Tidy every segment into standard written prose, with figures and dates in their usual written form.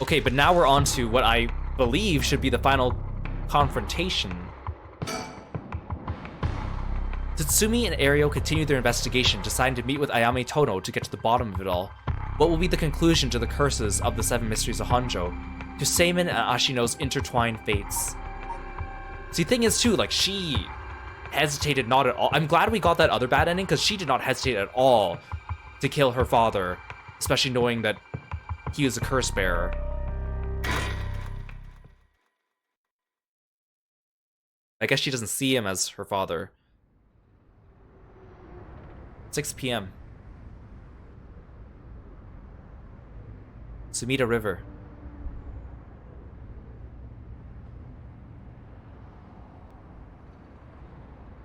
Okay, but now we're on to what I believe should be the final confrontation. Tatsumi and Ario continue their investigation, deciding to meet with Ayame Tono to get to the bottom of it all. What will be the conclusion to the curses of the Seven Mysteries of Honjo, to Seimin and Ashino's intertwined fates? See, the thing is too, like, she hesitated not at all. I'm glad we got that other bad ending, because she did not hesitate at all to kill her father, especially knowing that he was a curse bearer. I guess she doesn't see him as her father. 6 p.m. Sumida River.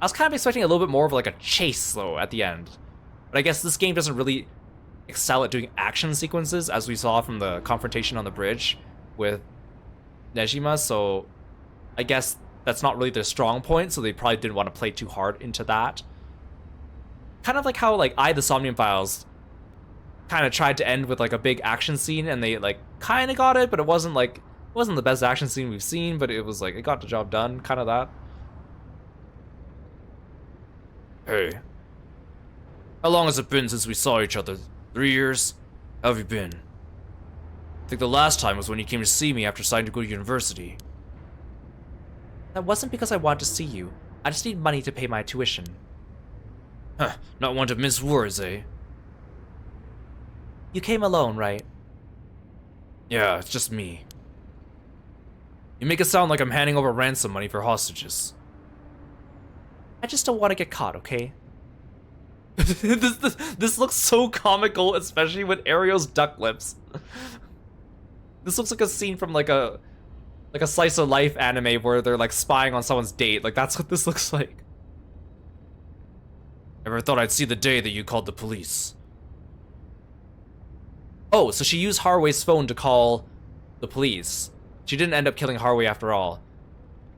I was kind of expecting a little bit more of like a chase though at the end. But I guess this game doesn't really excel at doing action sequences, as we saw from the confrontation on the bridge with Nejima, so I guess that's not really their strong point, so they probably didn't want to play too hard into that. Kind of like how like the Somnium Files kind of tried to end with like a big action scene, and they like kind of got it, but it wasn't the best action scene we've seen, but it was like it got the job done, kind of that. Hey, how long has it been since we saw each other? 3 years? How have you been? I think the last time was when you came to see me after deciding to go to university. That wasn't because I wanted to see you. I just need money to pay my tuition. Huh, not one to mince words, eh? You came alone, right? Yeah, it's just me. You make it sound like I'm handing over ransom money for hostages. I just don't want to get caught, okay? This looks so comical, especially with Ario's duck lips. This looks like a scene from like a slice of life anime where they're like spying on someone's date. Like that's what this looks like. Never thought I'd see the day that you called the police. Oh, so she used Harue's phone to call the police. She didn't end up killing Harue after all.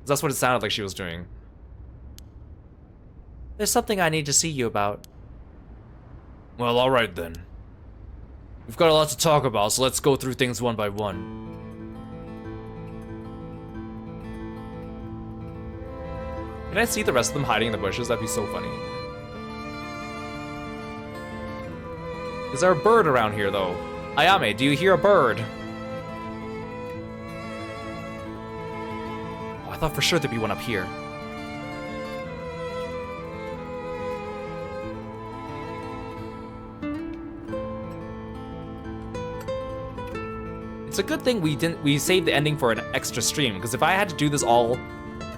That's what it sounded like she was doing. There's something I need to see you about. Well, alright then. We've got a lot to talk about, so let's go through things one by one. Can I see the rest of them hiding in the bushes? That'd be so funny. Is there a bird around here, though? Ayame, do you hear a bird? Oh, I thought for sure there'd be one up here. It's a good thing we saved the ending for an extra stream, because if I had to do this all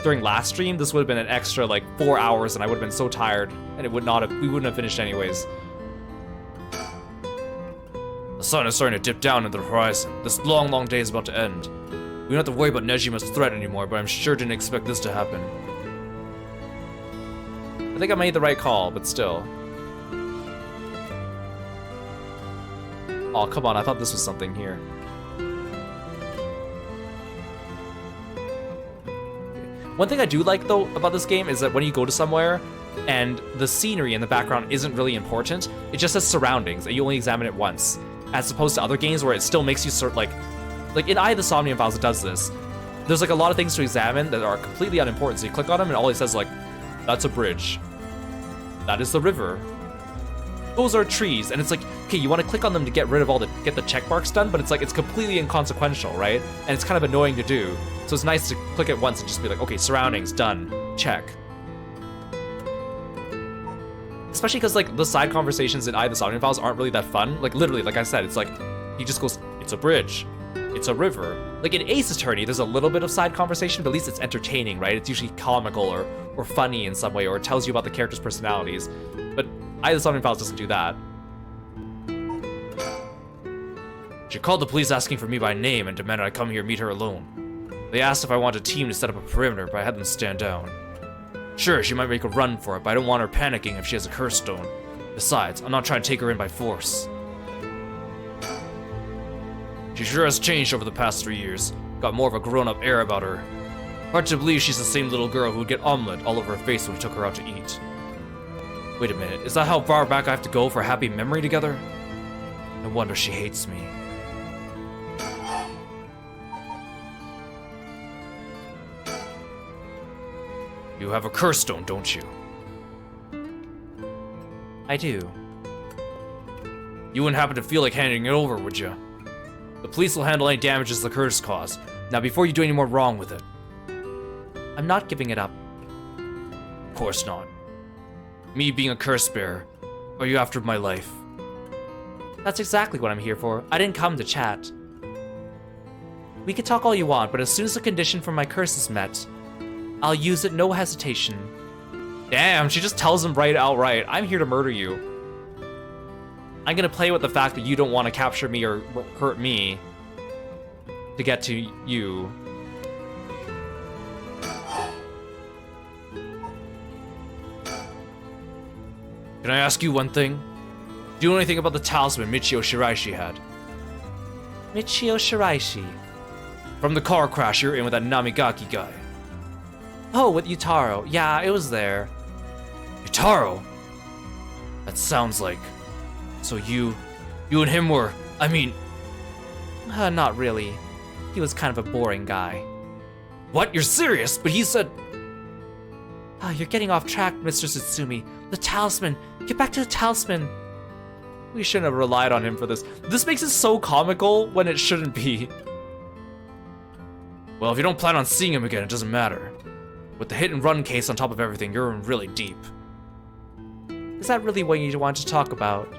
during last stream, this would have been an extra like 4 hours, and I would have been so tired, and we wouldn't have finished anyways. The sun is starting to dip down into the horizon. This long, long day is about to end. We don't have to worry about Nejima's threat anymore, but I'm sure didn't expect this to happen. I think I made the right call, but still. Oh, come on, I thought this was something here. One thing I do like, though, about this game is that when you go to somewhere and the scenery in the background isn't really important, it just says surroundings, and you only examine it once. As opposed to other games where it still makes you sort like in the Somnium Files, it does this. There's like a lot of things to examine that are completely unimportant, so you click on them and all it says like, that's a bridge. That is the river. Those are trees, and it's like, okay, you want to click on them to get rid of get the check marks done, but it's like, it's completely inconsequential, right? And it's kind of annoying to do. So it's nice to click it once and just be like, okay, surroundings, done, check. Especially because like the side conversations in the Somnium Files aren't really that fun. Like literally, like I said, it's like, he just goes, it's a bridge, it's a river. Like in Ace Attorney, there's a little bit of side conversation, but at least it's entertaining, right? It's usually comical or funny in some way, or it tells you about the characters' personalities. But the Somnium Files doesn't do that. She called the police asking for me by name and demanded I come here meet her alone. They asked if I wanted a team to set up a perimeter, but I had them stand down. Sure, she might make a run for it, but I don't want her panicking if she has a curse stone. Besides, I'm not trying to take her in by force. She sure has changed over the past 3 years. Got more of a grown-up air about her. Hard to believe she's the same little girl who would get omelet all over her face when we took her out to eat. Wait a minute, is that how far back I have to go for a happy memory together? No wonder she hates me. You have a curse stone, don't you? I do. You wouldn't happen to feel like handing it over, would you? The police will handle any damages the curse cause. Now, before you do any more wrong with it. I'm not giving it up. Of course not. Me being a curse bearer. Are you after my life? That's exactly what I'm here for. I didn't come to chat. We can talk all you want, but as soon as the condition for my curse is met, I'll use it, no hesitation. Damn, she just tells him right outright, I'm here to murder you. I'm gonna play with the fact that you don't want to capture me or hurt me to get to you. Can I ask you one thing? Do you know anything about the talisman Michio Shiraishi had? Michio Shiraishi? From the car crash you're in with that Namigaki guy. Oh, with Yutaro. Yeah, it was there. Yutaro? That sounds like... So you and him were... I mean... not really. He was kind of a boring guy. What? You're serious? But he said... you're getting off track, Mr. Tsutsumi. The talisman! Get back to the talisman! We shouldn't have relied on him for this. This makes it so comical when it shouldn't be. Well, if you don't plan on seeing him again, it doesn't matter. With the hit and run case on top of everything, you're in really deep. Is that really what you want to talk about?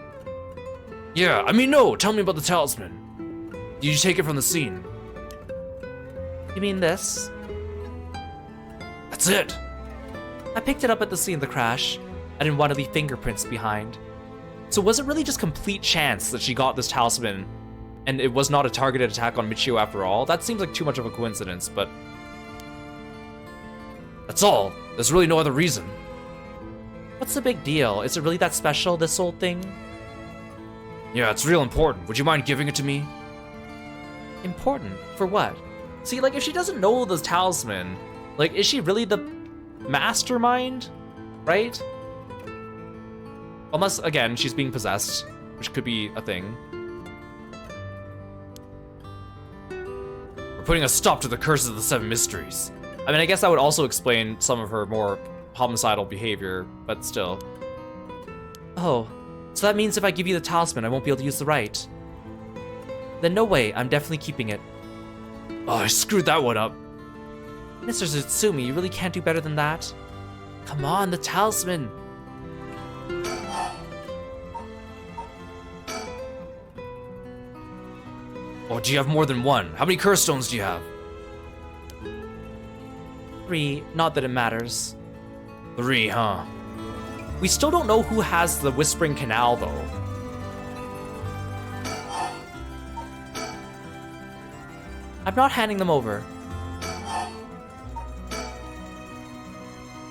Yeah, I mean, no, tell me about the talisman. Did you take it from the scene? You mean this? That's it. I picked it up at the scene of the crash. I didn't want to leave fingerprints behind. So was it really just complete chance that she got this talisman and it was not a targeted attack on Michio after all? That seems like too much of a coincidence, but... That's all. There's really no other reason. What's the big deal? Is it really that special, this whole thing? Yeah, it's real important. Would you mind giving it to me? Important? For what? See, like, if she doesn't know the talisman, like, is she really the mastermind? Right? Unless, again, she's being possessed, which could be a thing. We're putting a stop to the curses of the Seven Mysteries. I mean, I guess that would also explain some of her more homicidal behavior, but still. Oh, so that means if I give you the talisman, I won't be able to use the right. Then no way, I'm definitely keeping it. Oh, I screwed that one up. Mr. Tsutsumi, you really can't do better than that? Come on, the talisman. Or do you have more than one? How many curse stones do you have? 3, not that it matters. 3, huh? We still don't know who has the Whispering Canal, though. I'm not handing them over.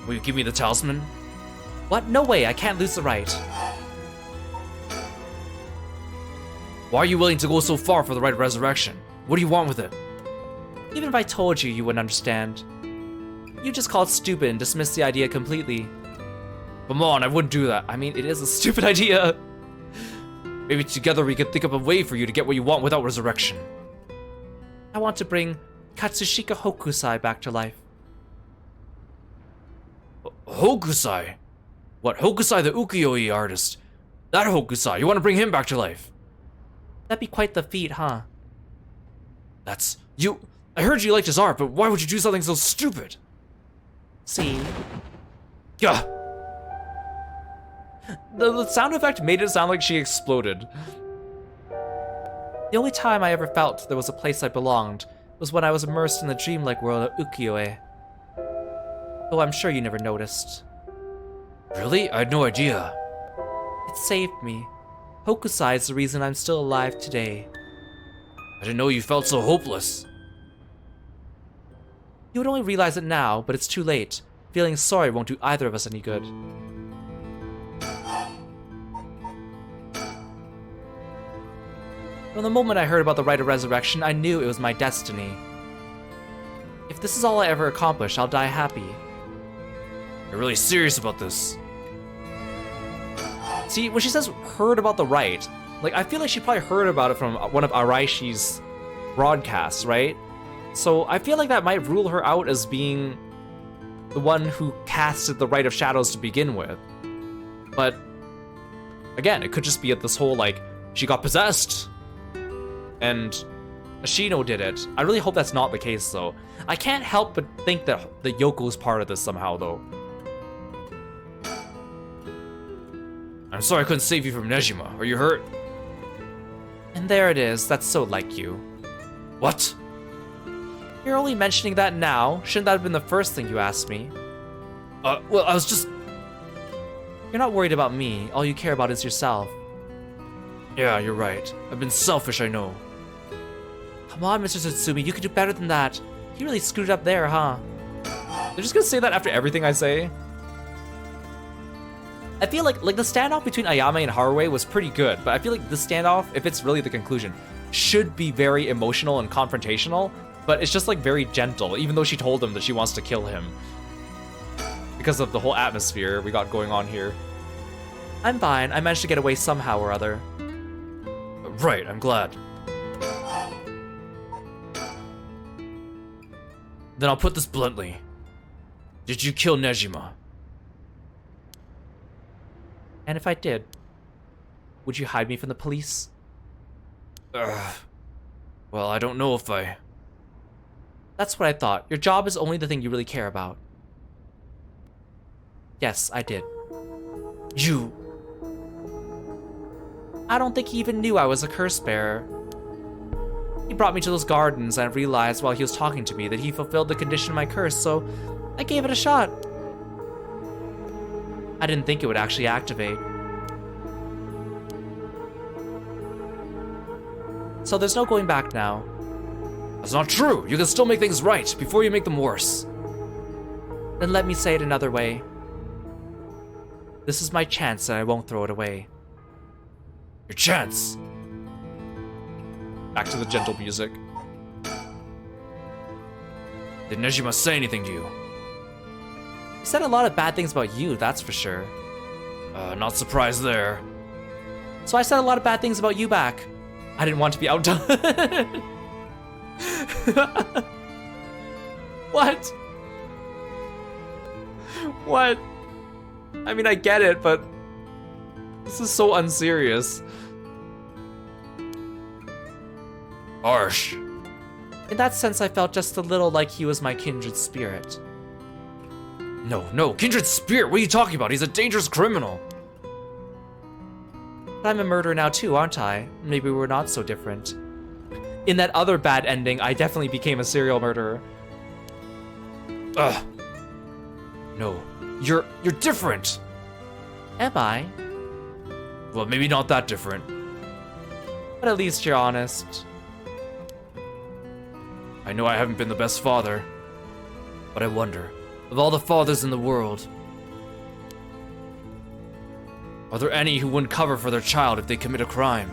Will you give me the talisman? What? No way, I can't lose the right. Why are you willing to go so far for the right of resurrection? What do you want with it? Even if I told you, you wouldn't understand. You just call it stupid and dismiss the idea completely. Come on, I wouldn't do that. I mean, it is a stupid idea. Maybe together we could think of a way for you to get what you want without resurrection. I want to bring Katsushika Hokusai back to life. Hokusai? What, Hokusai the ukiyo-e artist? That Hokusai, you want to bring him back to life? That'd be quite the feat, huh? That's... you... I heard you liked his art, but why would you do something so stupid? See? Gah! The sound effect made it sound like she exploded. The only time I ever felt there was a place I belonged was when I was immersed in the dreamlike world of ukiyo-e. Though I'm sure you never noticed. Really? I had no idea. It saved me. Hokusai is the reason I'm still alive today. I didn't know you felt so hopeless. You would only realize it now, but it's too late. Feeling sorry won't do either of us any good. From the moment I heard about the rite of resurrection, I knew it was my destiny. If this is all I ever accomplish, I'll die happy. You're really serious about this. See, when she says heard about the rite, like, I feel like she probably heard about it from one of Araishi's broadcasts, right? So I feel like that might rule her out as being the one who casted the Rite of Shadows to begin with. But again, it could just be this whole, like, she got possessed and Ashino did it. I really hope that's not the case, though. I can't help but think that the Yoko's part of this somehow, though. I'm sorry I couldn't save you from Nejima. Are you hurt? And there it is. That's so like you. What? You're only mentioning that now. Shouldn't that have been the first thing you asked me? Well, I was just... You're not worried about me. All you care about is yourself. Yeah, you're right. I've been selfish, I know. Come on, Mr. Tatsumi, you could do better than that. You really screwed up there, huh? They're just gonna say that after everything I say? I feel like the standoff between Ayame and Haruwe was pretty good, but I feel like the standoff, if it's really the conclusion, should be very emotional and confrontational, but it's just like very gentle, even though she told him that she wants to kill him. Because of the whole atmosphere we got going on here. I'm fine, I managed to get away somehow or other. Right, I'm glad. Then I'll put this bluntly. Did you kill Nejima? And if I did, would you hide me from the police? Well, I don't know if I... That's what I thought. Your job is only the thing you really care about. Yes, I did. You... I don't think he even knew I was a curse bearer. He brought me to those gardens and I realized while he was talking to me that he fulfilled the condition of my curse, so I gave it a shot. I didn't think it would actually activate. So there's no going back now. That's not true. You can still make things right before you make them worse. Then let me say it another way. This is my chance and I won't throw it away. Your chance. Back to the gentle music. Did Nejima say anything to you? He said a lot of bad things about you, that's for sure. Not surprised there. So I said a lot of bad things about you back. I didn't want to be outdone. What? What? I mean, I get it, but this is so unserious. Harsh. In that sense, I felt just a little like he was my kindred spirit. No, kindred spirit, what are you talking about? He's a dangerous criminal. But I'm a murderer now too, aren't I? Maybe we're not so different. In that other bad ending, I definitely became a serial murderer. No, you're different. Am I? Well, maybe not that different. But at least you're honest. I know I haven't been the best father, but I wonder, of all the fathers in the world, are there any who wouldn't cover for their child if they commit a crime?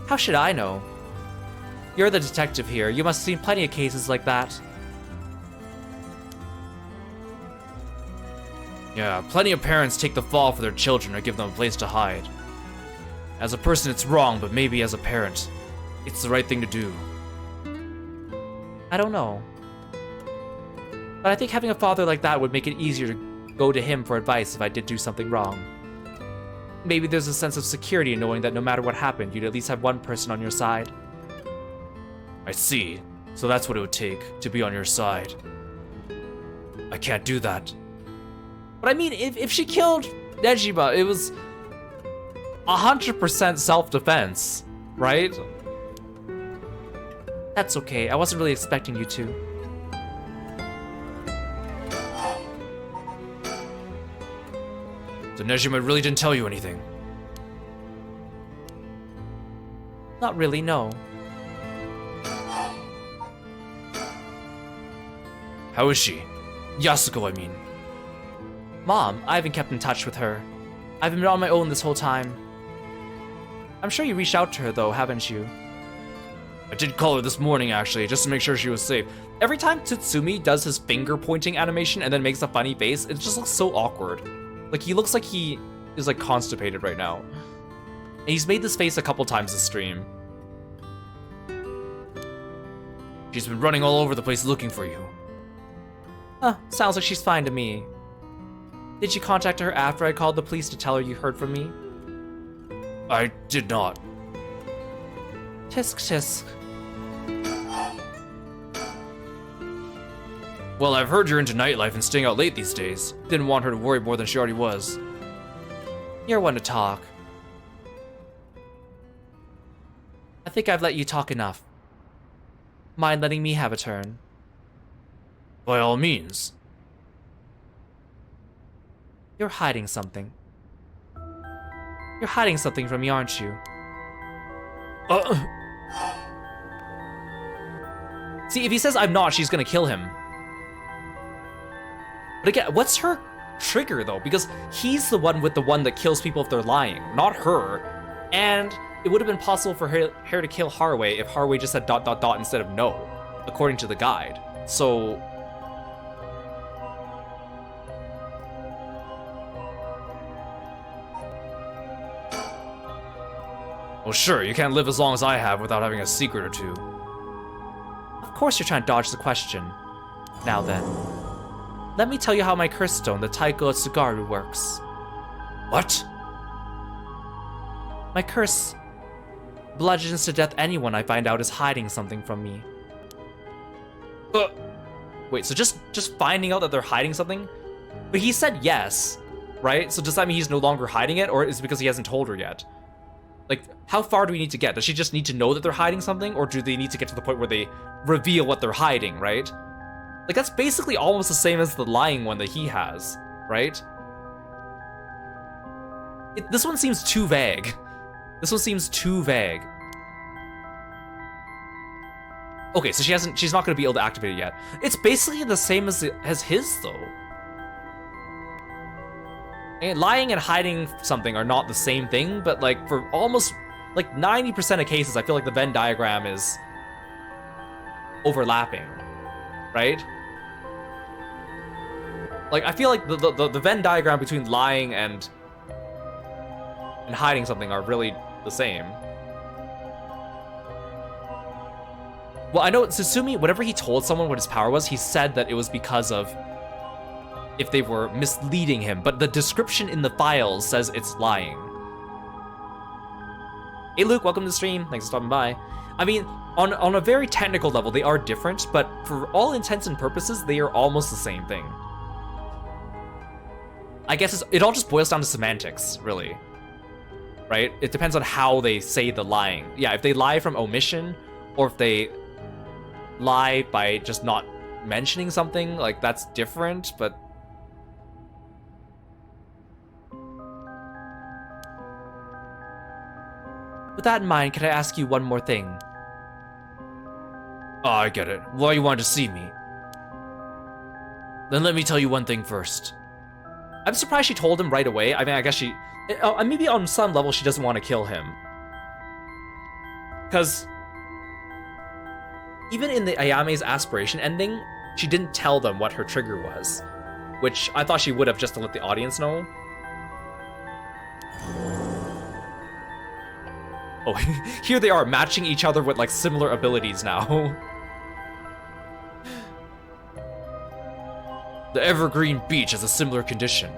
How should I know? You're the detective here. You must have seen plenty of cases like that. Yeah, plenty of parents take the fall for their children or give them a place to hide. As a person, it's wrong, but maybe as a parent, it's the right thing to do. I don't know. But I think having a father like that would make it easier to go to him for advice if I did do something wrong. Maybe there's a sense of security in knowing that no matter what happened, you'd at least have one person on your side. I see. So that's what it would take to be on your side. I can't do that. But I mean, if she killed Nejima, it was 100% self-defense, right? That's okay. I wasn't really expecting you to. So Nejima really didn't tell you anything? Not really, no. How is she? Yasuko, I mean. Mom, I haven't kept in touch with her. I've been on my own this whole time. I'm sure you reached out to her though, haven't you? I did call her this morning actually, just to make sure she was safe. Every time Tatsumi does his finger pointing animation and then makes a funny face, it just looks so awkward. Like he looks like he is like constipated right now. And he's made this face a couple times this stream. She's been running all over the place looking for you. Huh, sounds like she's fine to me. Did you contact her after I called the police to tell her you heard from me? I did not. Tisk tisk. Well, I've heard you're into nightlife and staying out late these days. Didn't want her to worry more than she already was. You're one to talk. I think I've let you talk enough. Mind letting me have a turn? By all means. You're hiding something. You're hiding something from me, aren't you? See, if he says I'm not, she's gonna kill him. But again, what's her trigger, though? Because he's the one that kills people if they're lying, not her. And it would have been possible for her to kill Haraway if Haraway just said ... instead of no, according to the guide. So... Well, sure, you can't live as long as I have without having a secret or two. Of course you're trying to dodge the question. Now then, let me tell you how my curse stone, the Taiko Tsugaru, works. What? My curse bludgeons to death anyone I find out is hiding something from me. Wait, so just finding out that they're hiding something? But he said yes, right? So does that mean he's no longer hiding it, or is it because he hasn't told her yet? Like, how far do we need to get? Does she just need to know that they're hiding something, or do they need to get to the point where they reveal what they're hiding, right? Like, that's basically almost the same as the lying one that he has, right? This one seems too vague. This one seems too vague. Okay, so she's not gonna be able to activate it yet. It's basically the same as his, though. And lying and hiding something are not the same thing, but like for almost like 90% of cases, I feel like the Venn diagram is overlapping, right? Like I feel like the Venn diagram between lying and hiding something are really the same. Well, I know Tsutsumi, whenever he told someone what his power was, he said that it was because of if they were misleading him, but the description in the files says it's lying. Hey Luke, welcome to the stream. Thanks for stopping by. I mean, on a very technical level, they are different, but for all intents and purposes, they are almost the same thing. I guess it all just boils down to semantics, really. Right? It depends on how they say the lying. Yeah, if they lie from omission, or if they lie by just not mentioning something, like that's different, but with that in mind, can I ask you one more thing? Oh, I get it. Why you wanted to see me? Then let me tell you one thing first. I'm surprised she told him right away. I mean, I guess she... maybe on some level she doesn't want to kill him. Because... even in the Ayame's aspiration ending, she didn't tell them what her trigger was. Which I thought she would have just to let the audience know. Oh, here they are, matching each other with, like, similar abilities now. The Evergreen Beach has a similar condition.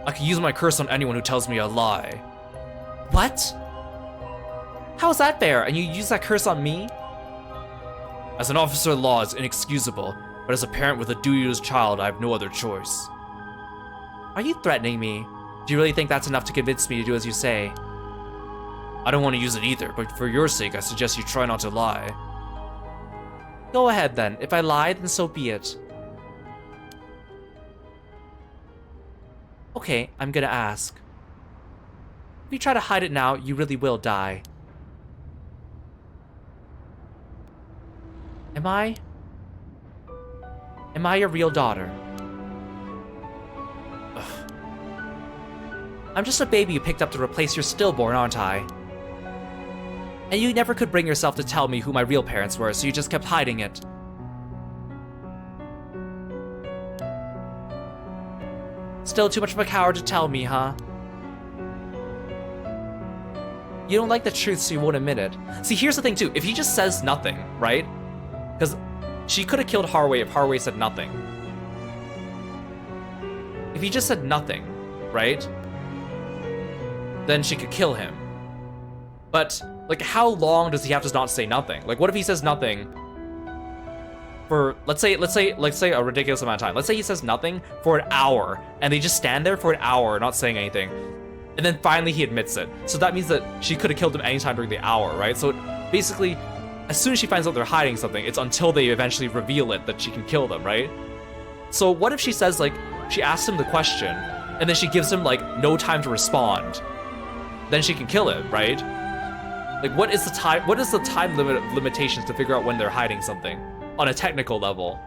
I can use my curse on anyone who tells me a lie. What? How is that fair? And you use that curse on me? As an officer of law, it's inexcusable, but as a parent with a duty-to child, I have no other choice. Are you threatening me? Do you really think that's enough to convince me to do as you say? I don't want to use it either, but for your sake, I suggest you try not to lie. Go ahead then. If I lie, then so be it. Okay, I'm gonna ask. If you try to hide it now, you really will die. Am I your real daughter? Ugh. I'm just a baby you picked up to replace your stillborn, aren't I? And you never could bring yourself to tell me who my real parents were, so you just kept hiding it. Still too much of a coward to tell me, huh? You don't like the truth, so you won't admit it. See, here's the thing, too. If he just says nothing, right? Because she could have killed Haraway if Haraway said nothing. he just said nothing, right? Then she could kill him. But, like, how long does he have to not say nothing? Like, what if he says nothing for, let's say a ridiculous amount of time. Let's say he says nothing for an hour, and they just stand there for an hour not saying anything. And then finally he admits it. So that means that she could have killed him anytime during the hour, right? So basically, as soon as she finds out they're hiding something, it's until they eventually reveal it that she can kill them, right? So what if she says, like, she asks him the question, and then she gives him, like, no time to respond? Then she can kill him, right? Like, what is the time limitations to figure out when they're hiding something on a technical level?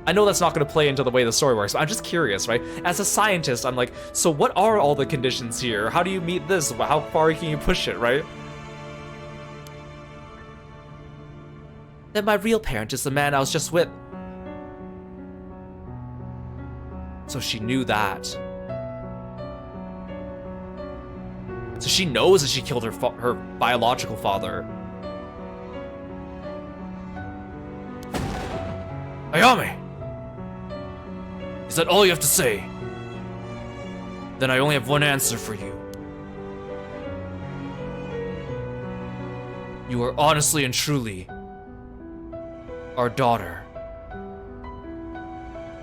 I know that's not going to play into the way the story works, but I'm just curious, right? As a scientist, I'm like, so what are all the conditions here? How do you meet this? How far can you push it, right? Then my real parent is the man I was just with. So she knew that. So she knows that she killed her biological father. Ayame! Is that all you have to say? Then I only have one answer for you. You are honestly and truly our daughter.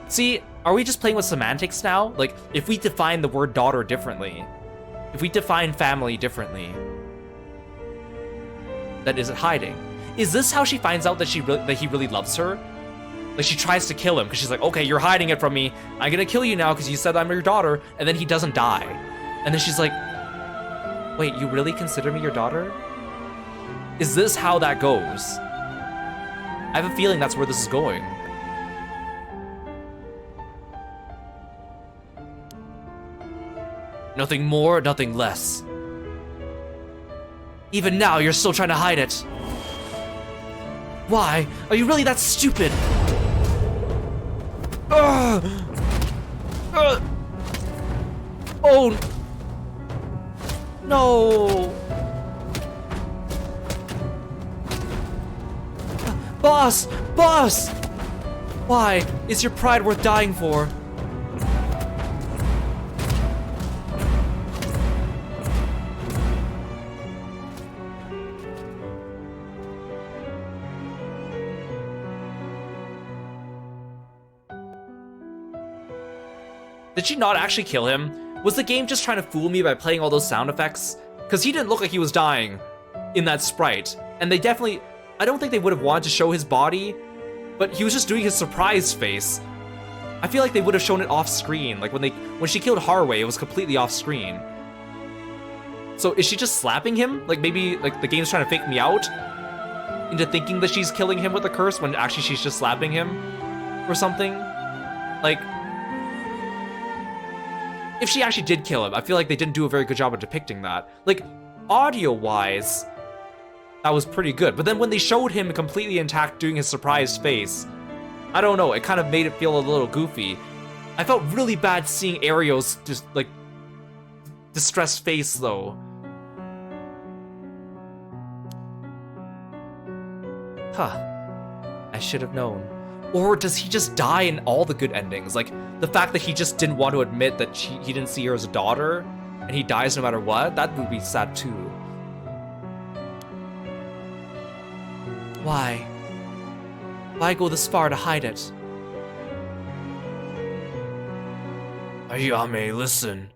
See, are we just playing with semantics now? Like, if we define the word daughter differently, if we define family differently, then is it hiding? Is this how she finds out that he really loves her? Like, she tries to kill him because she's like, okay, you're hiding it from me. I'm gonna kill you now because you said I'm your daughter. And then he doesn't die. And then she's like, wait, you really consider me your daughter? Is this how that goes? I have a feeling that's where this is going. Nothing more, nothing less. Even now, you're still trying to hide it. Why? Are you really that stupid? Oh! No! Boss! Boss! Why? Is your pride worth dying for? Did she not actually kill him? Was the game just trying to fool me by playing all those sound effects? Because he didn't look like he was dying in that sprite. And they definitely... I don't think they would have wanted to show his body, but he was just doing his surprised face. I feel like they would have shown it off screen. Like when she killed Harway, it was completely off screen. So is she just slapping him? Like maybe like the game's trying to fake me out into thinking that she's killing him with a curse when actually she's just slapping him or something? Like... if she actually did kill him, I feel like they didn't do a very good job of depicting that. Like, audio-wise, that was pretty good. But then when they showed him completely intact doing his surprised face, I don't know, it kind of made it feel a little goofy. I felt really bad seeing Ariel's just, like, distressed face, though. Huh. I should have known. Or does he just die in all the good endings? Like, the fact that he just didn't want to admit that he didn't see her as a daughter, and he dies no matter what, that would be sad too. Why? Why go this far to hide it? Ayame, listen.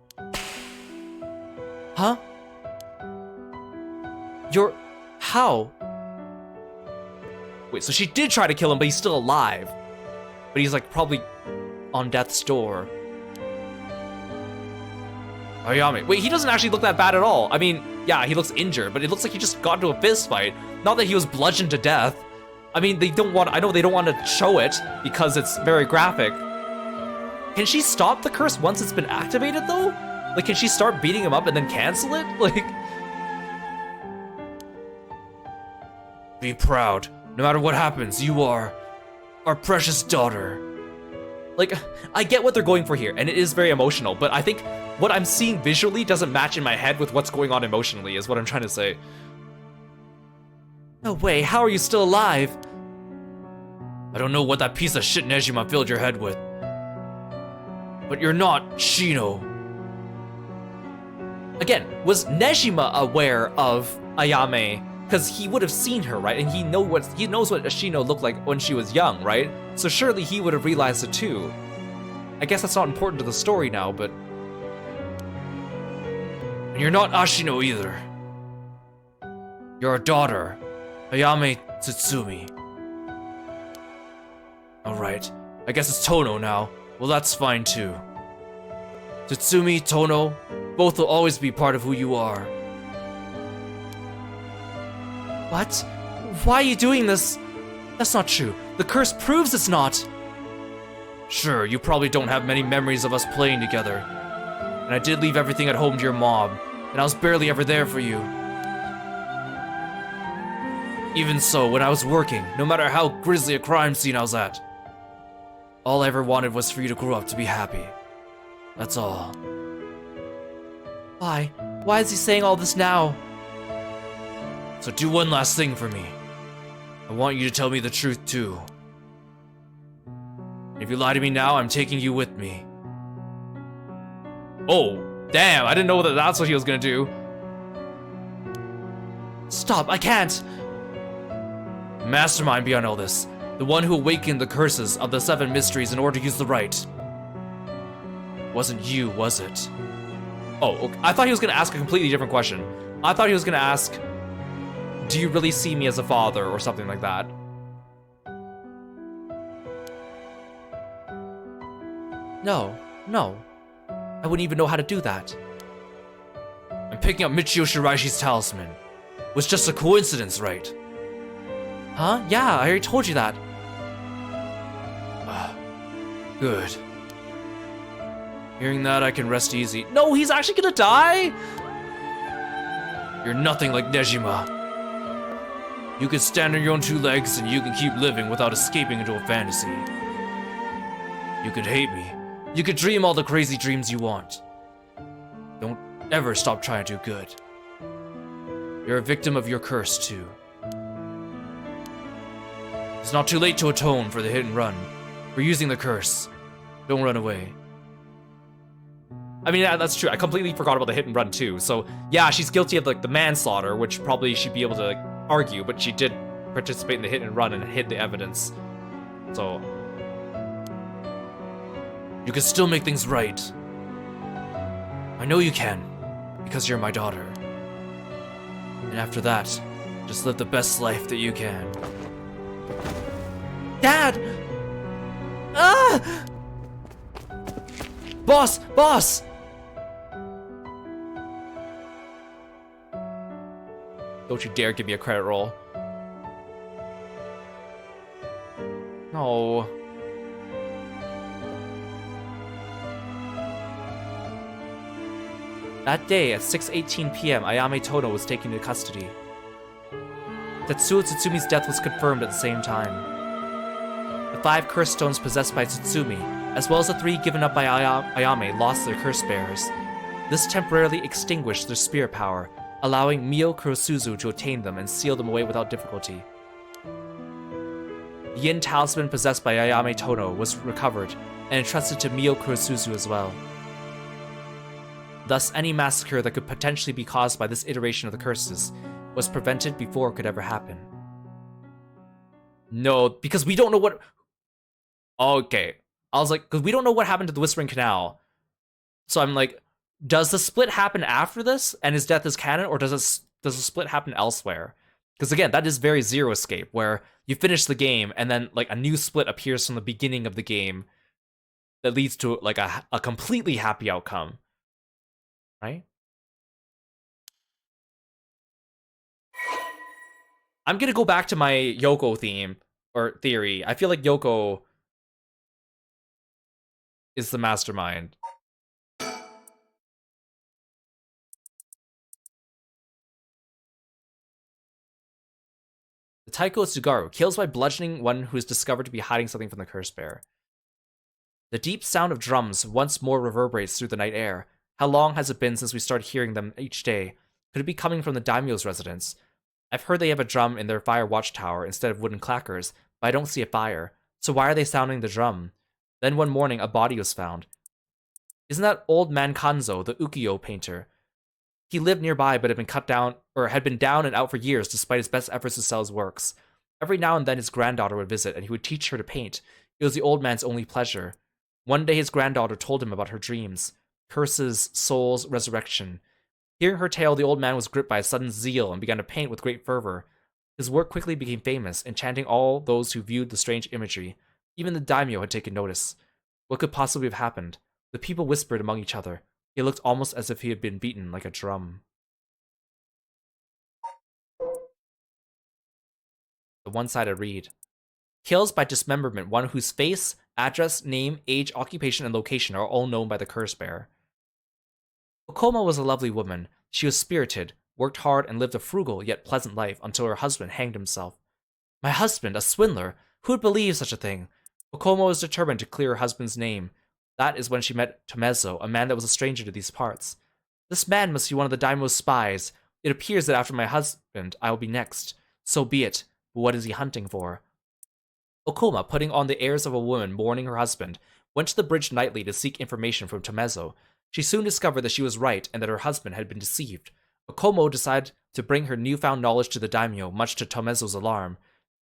Huh? You're... how? Wait, so she did try to kill him, but he's still alive. But he's like probably on death's door. Ayame. Wait, he doesn't actually look that bad at all. I mean, yeah, he looks injured, but it looks like he just got into a fist fight. Not that he was bludgeoned to death. I mean, I know they don't want to show it because it's very graphic. Can she stop the curse once it's been activated though? Like, can she start beating him up and then cancel it? Like... be proud. No matter what happens, you are our precious daughter. Like, I get what they're going for here, and it is very emotional, but I think what I'm seeing visually doesn't match in my head with what's going on emotionally, is what I'm trying to say. No way, how are you still alive? I don't know what that piece of shit Nejima filled your head with. But you're not Shino. Again, was Nejima aware of Ayame? Because he would have seen her, right? And he knows what a Shino looked like when she was young, right? So surely he would have realized it too. I guess that's not important to the story now, but... And you're not Ashino either. You're a daughter, Ayame Tsutsumi. Alright, I guess it's Tono now. Well, that's fine too. Tsutsumi, Tono, both will always be part of who you are. What? Why are you doing this? That's not true. The curse proves it's not. Sure, you probably don't have many memories of us playing together. And I did leave everything at home to your mom, and I was barely ever there for you. Even so, when I was working, no matter how grisly a crime scene I was at, all I ever wanted was for you to grow up to be happy. That's all. Why? Why is he saying all this now? So do one last thing for me. I want you to tell me the truth too. If you lie to me now, I'm taking you with me. Oh, damn, I didn't know that that's what he was gonna do. Stop, I can't! Mastermind beyond all this. The one who awakened the curses of the Seven Mysteries in order to use the right. Wasn't you, was it? Oh, okay. I thought he was gonna ask a completely different question. I thought he was gonna ask, do you really see me as a father, or something like that? No. I wouldn't even know how to do that. And picking up Michio Shiraishi's talisman was just a coincidence, right? Huh? Yeah, I already told you that. Good. Hearing that, I can rest easy. No, he's actually gonna die? You're nothing like Nejima. You can stand on your own two legs and you can keep living without escaping into a fantasy. You could hate me. You could dream all the crazy dreams you want. Don't ever stop trying to do good. You're a victim of your curse, too. It's not too late to atone for the hit and run. For using the curse. Don't run away. I mean, yeah, that's true. I completely forgot about the hit and run, too. So, yeah, she's guilty of, like, the manslaughter, which probably she'd be able to, like, argue, but she did participate in the hit and run and hid the evidence. So... you can still make things right. I know you can, because you're my daughter. And after that, just live the best life that you can. Dad! Ah! Boss! Boss! Don't you dare give me a credit roll. No. That day, at 6:18 p.m., Ayame Tono was taken into custody. Tetsuo Tsutsumi's death was confirmed at the same time. The 5 curse stones possessed by Tsutsumi, as well as the 3 given up by Ayame, lost their curse bearers. This temporarily extinguished their spirit power, allowing Mio Kurosuzu to obtain them and seal them away without difficulty. The Yin talisman possessed by Ayame Tono was recovered and entrusted to Mio Kurosuzu as well. Thus, any massacre that could potentially be caused by this iteration of the curses was prevented before it could ever happen. No, because we don't know what... Okay. I was like, because we don't know what happened to the Whispering Canal. So I'm like, does the split happen after this and his death is canon, or does the split happen elsewhere? Because again, that is very Zero Escape, where you finish the game and then like a new split appears from the beginning of the game that leads to like a completely happy outcome. Right? I'm gonna go back to my Yoko theme, or theory. I feel like Yoko is the mastermind. The Taiko Tsugaru kills by bludgeoning one who is discovered to be hiding something from the curse bear. The deep sound of drums once more reverberates through the night air. How long has it been since we started hearing them each day? Could it be coming from the daimyo's residence? I've heard they have a drum in their fire watchtower instead of wooden clackers, but I don't see a fire. So why are they sounding the drum? Then one morning, a body was found. Isn't that old man Kanzo, the ukiyo painter? He lived nearby but had been cut down, or had been down and out for years despite his best efforts to sell his works. Every now and then his granddaughter would visit and he would teach her to paint. It was the old man's only pleasure. One day his granddaughter told him about her dreams. Curses, souls, resurrection. Hearing her tale, the old man was gripped by a sudden zeal and began to paint with great fervor. His work quickly became famous, enchanting all those who viewed the strange imagery. Even the daimyo had taken notice. What could possibly have happened? The people whispered among each other. He looked almost as if he had been beaten like a drum. The one-sided read. Kills by dismemberment, one whose face, address, name, age, occupation, and location are all known by the curse bearer. Okoma was a lovely woman. She was spirited, worked hard, and lived a frugal yet pleasant life until her husband hanged himself. My husband, a swindler! Who would believe such a thing? Okoma was determined to clear her husband's name. That is when she met Tomezo, a man that was a stranger to these parts. This man must be one of the daimyo's spies. It appears that after my husband, I will be next. So be it, but what is he hunting for? Okoma, putting on the airs of a woman mourning her husband, went to the bridge nightly to seek information from Tomezo. She soon discovered that she was right and that her husband had been deceived. Okoma decided to bring her newfound knowledge to the daimyo, much to Tomezo's alarm.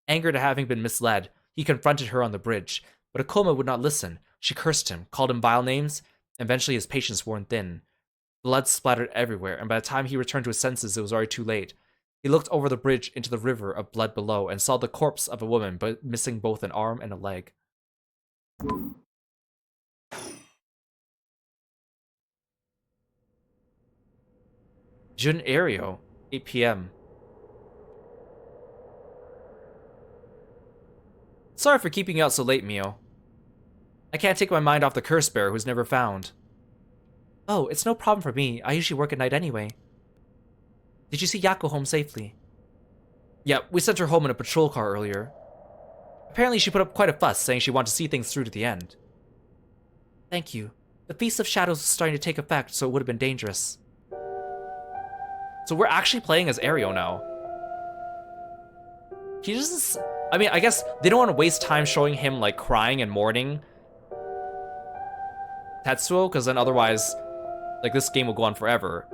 Angered at having been misled, he confronted her on the bridge, but Okoma would not listen. She cursed him, called him vile names, and eventually his patience worn thin. Blood splattered everywhere, and by the time he returned to his senses, it was already too late. He looked over the bridge into the river of blood below and saw the corpse of a woman, but missing both an arm and a leg. Jun Aereo, 8 p.m. Sorry for keeping you out so late, Mio. I can't take my mind off the curse bearer who's never found. Oh, it's no problem for me. I usually work at night anyway. Did you see Yako home safely? Yeah, we sent her home in a patrol car earlier. Apparently she put up quite a fuss, saying she wanted to see things through to the end. Thank you. The Feast of Shadows was starting to take effect, so it would have been dangerous. So we're actually playing as Aereo now. He just... I mean, I guess they don't want to waste time showing him, like, crying and mourning Tetsuo, because then otherwise, like, this game will go on forever.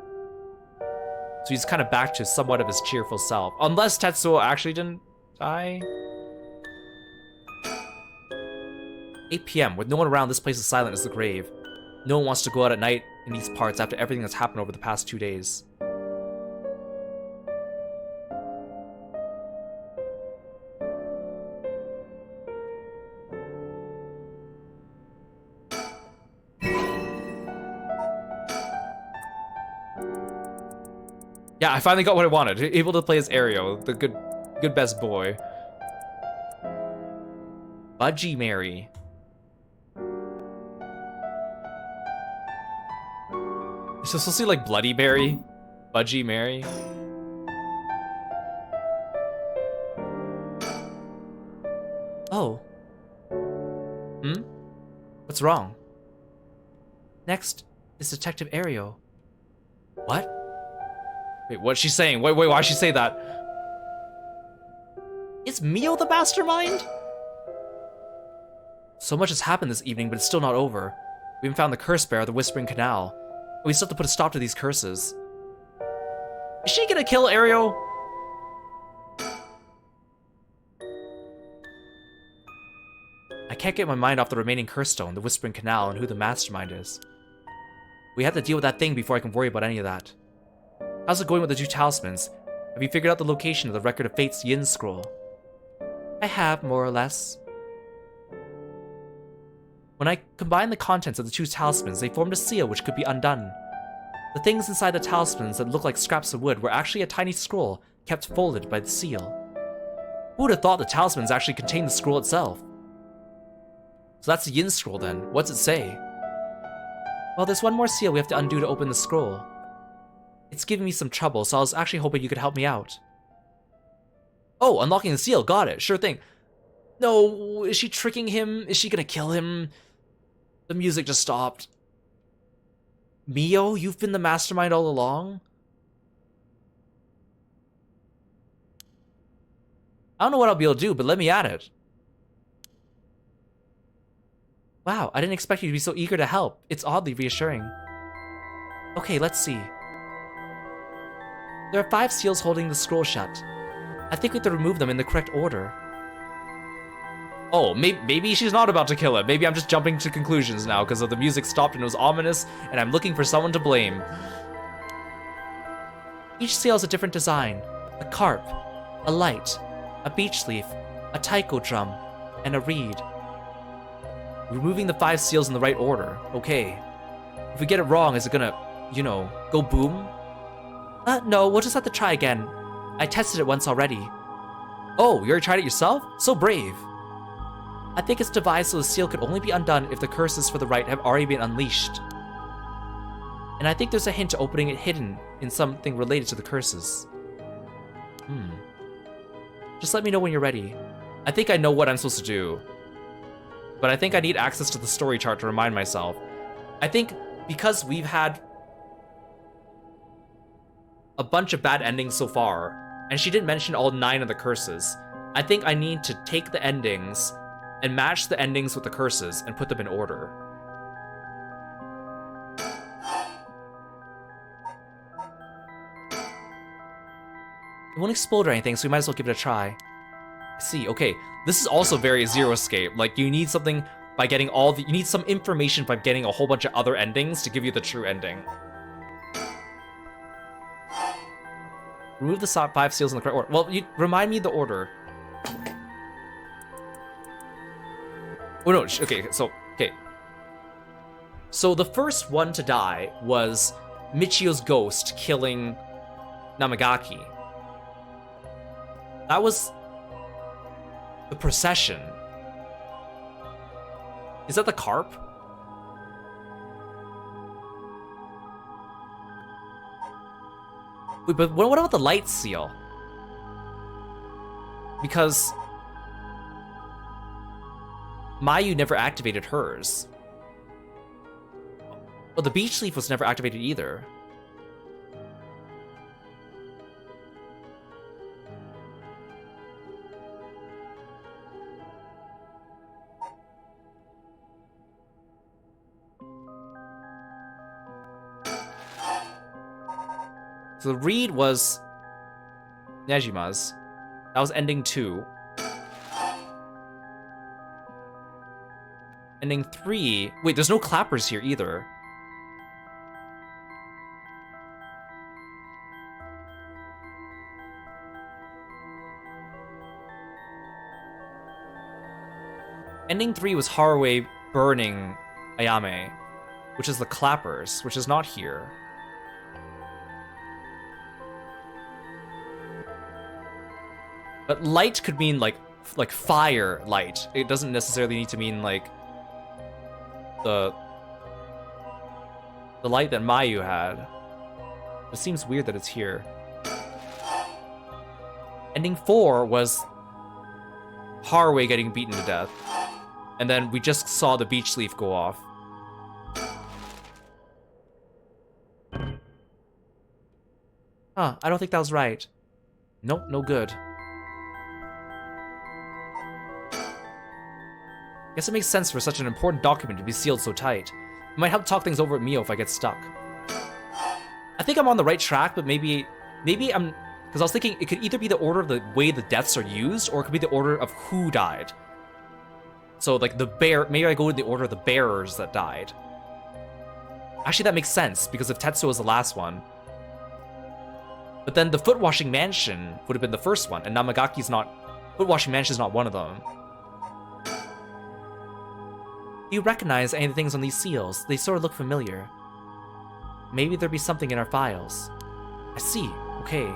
So he's kind of back to somewhat of his cheerful self. Unless Tetsuo actually didn't die. 8 p.m. With no one around, this place is silent as the grave. No one wants to go out at night in these parts after everything that's happened over the past 2 days. Yeah, I finally got what I wanted. Able to play as Aereo, the good best boy. Budgie Mary. You're supposed to see like Bloody Mary, Budgie Mary. Oh. Hmm? What's wrong? Next is Detective Aereo. What? Wait, what's she saying? Wait, why'd she say that? Is Mio the mastermind? So much has happened this evening, but it's still not over. We haven't found the curse bearer of the Whispering Canal. We still have to put a stop to these curses. Is she gonna kill Aereo? I can't get my mind off the remaining curse stone, the Whispering Canal, and who the mastermind is. We have to deal with that thing before I can worry about any of that. How's it going with the 2 talismans? Have you figured out the location of the Record of Fate's Yin scroll? I have, more or less. When I combined the contents of the 2 talismans, they formed a seal which could be undone. The things inside the talismans that looked like scraps of wood were actually a tiny scroll kept folded by the seal. Who would have thought the talismans actually contained the scroll itself? So that's the Yin scroll then. What's it say? Well, there's one more seal we have to undo to open the scroll. It's giving me some trouble, so I was actually hoping you could help me out. Oh, unlocking the seal. Got it. Sure thing. No, is she tricking him? Is she gonna kill him? The music just stopped. Mio, you've been the mastermind all along? I don't know what I'll be able to do, but let me at it. Wow, I didn't expect you to be so eager to help. It's oddly reassuring. Okay, let's see. There are 5 seals holding the scroll shut. I think we have to remove them in the correct order. Oh, maybe she's not about to kill it. Maybe I'm just jumping to conclusions now because the music stopped and it was ominous, and I'm looking for someone to blame. Each seal has a different design. A carp, a light, a beech leaf, a taiko drum, and a reed. Removing the 5 seals in the right order. Okay. If we get it wrong, is it gonna, you know, go boom? No, we'll just have to try again. I tested it once already. Oh, you already tried it yourself? So brave. I think it's devised so the seal could only be undone if the curses for the right have already been unleashed. And I think there's a hint to opening it hidden in something related to the curses. Just let me know when you're ready. I think I know what I'm supposed to do. But I think I need access to the story chart to remind myself. I think because we've had a bunch of bad endings so far, and she didn't mention all 9 of the curses, I think I need to take the endings and match the endings with the curses and put them in order. It won't explode or anything, so we might as well give it a try. I see, okay. This is also very Zero Escape. Like, you need something by getting all the... You need some information by getting a whole bunch of other endings to give you the true ending. Remove the 5 seals in the correct order. Well, remind me the order. Oh no, okay, okay. So the first one to die was Michio's ghost killing Namagaki. That was the procession. Is that the carp? Wait, but what about the light seal? Because Mayu never activated hers. Well, the beech leaf was never activated either. So the reed was Nejima's. That was ending 2. Ending 3... Wait, there's no clappers here either. Ending 3 was Haruwe burning Ayame, which is the clappers, which is not here. But light could mean like fire light. It doesn't necessarily need to mean like the light that Mayu had. It seems weird that it's here. Ending 4 was Haruwe getting beaten to death. And then we just saw the beech leaf go off. Huh, I don't think that was right. Nope, no good. Guess it makes sense for such an important document to be sealed so tight. It might help talk things over with Mio if I get stuck. I think I'm on the right track, but maybe I'm... Because I was thinking it could either be the order of the way the deaths are used, or it could be the order of who died. So, like, maybe I go in the order of the bearers that died. Actually, that makes sense, because if Tetsuo was the last one. But then the Foot-Washing Mansion would have been the first one, and Namagaki's not... Foot-Washing Mansion's not one of them. Do you recognize any of the things on these seals? They sort of look familiar. Maybe there'd be something in our files. I see. Okay.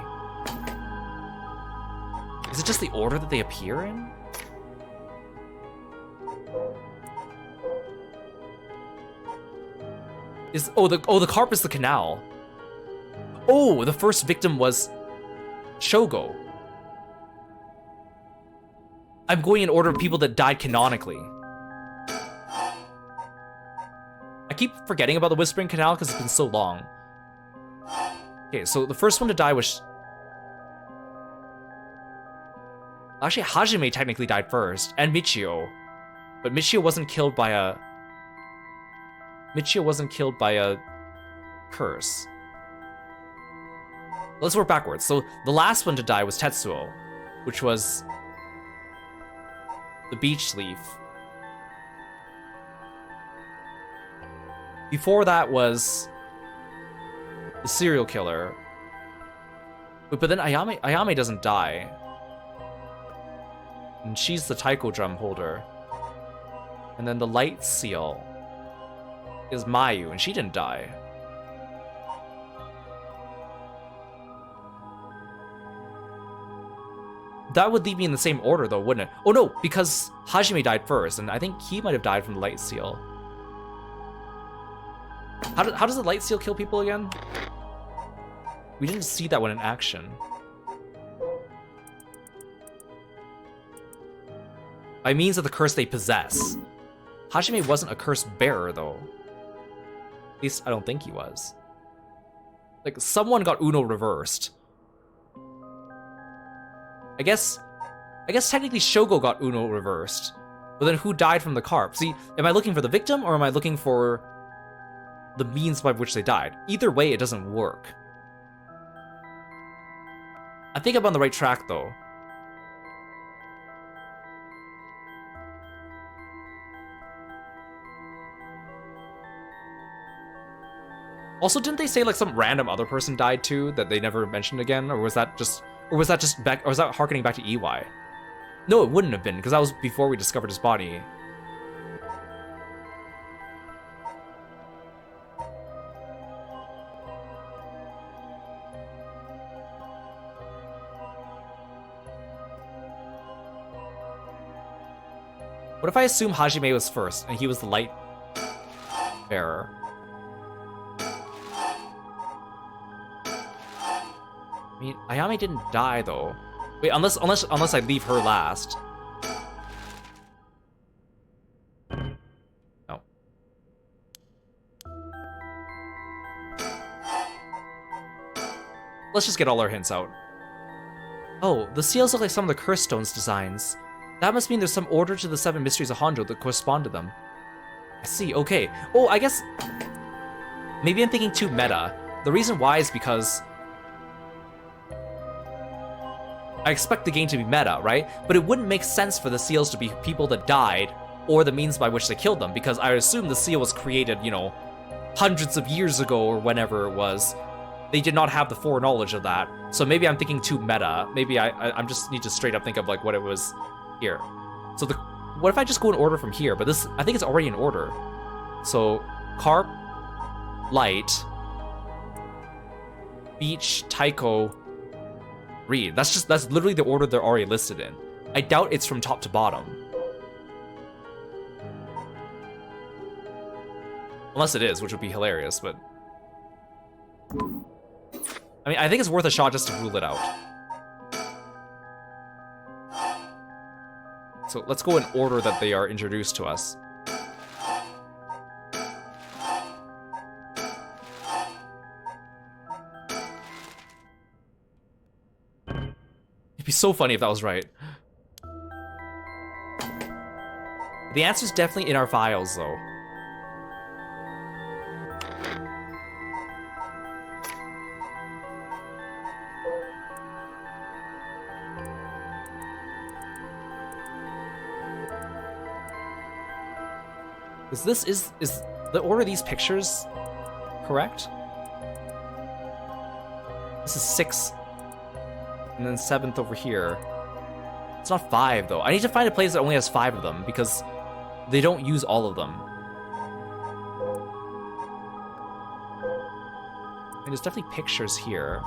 Is it just the order that they appear in? The carp is the canal. Oh, the first victim was Shogo. I'm going in order of people that died canonically. I keep forgetting about the Whispering Canal because it's been so long. Okay, so the first one to die was... Actually, Hajime technically died first, and Michio. But Michio wasn't killed by a Michio wasn't killed by a curse. Let's work backwards. So the last one to die was Tetsuo, which was the beach leaf. Before that was the serial killer. But then Ayame doesn't die. And she's the taiko drum holder. And then the light seal is Mayu, and she didn't die. That would leave me in the same order, though, wouldn't it? Oh, no, because Hajime died first, and I think he might have died from the light seal. How does the light seal kill people again? We didn't see that one in action. By means of the curse they possess. Hajime wasn't a curse bearer, though. At least I don't think he was. Like, someone got Uno reversed. I guess technically Shogo got Uno reversed. But then who died from the carp? See, am I looking for the victim or am I looking for the means by which they died? Either way, it doesn't work. I think I'm on the right track, though. Also, didn't they say like some random other person died too that they never mentioned again, or was that just harkening back to EY? No, it wouldn't have been because that was before we discovered his body. What if I assume Hajime was first and he was the light bearer? I mean, Ayame didn't die though. Wait, unless I leave her last. No. Let's just get all our hints out. Oh, the seals look like some of the curse stones designs. That must mean there's some order to the Seven Mysteries of Honjo that correspond to them. I see, okay. Oh, I guess maybe I'm thinking too meta. The reason why is because I expect the game to be meta, right? But it wouldn't make sense for the seals to be people that died or the means by which they killed them, because I assume the seal was created, you know, hundreds of years ago or whenever it was. They did not have the foreknowledge of that. So maybe I'm thinking too meta. Maybe I'm just need to straight up think of like what it was here. So what if I just go in order from here? But this, I think it's already in order. So carp, light, beach, taiko, read. That's literally the order they're already listed in. I doubt it's from top to bottom. Unless it is, which would be hilarious, but I mean, I think it's worth a shot just to rule it out. So let's go in order that they are introduced to us. It'd be so funny if that was right. The answer's definitely in our files, though. Is the order of these pictures correct? This is 6, and then 7th over here. It's not 5 though. I need to find a place that only has 5 of them because they don't use all of them. And there's definitely pictures here.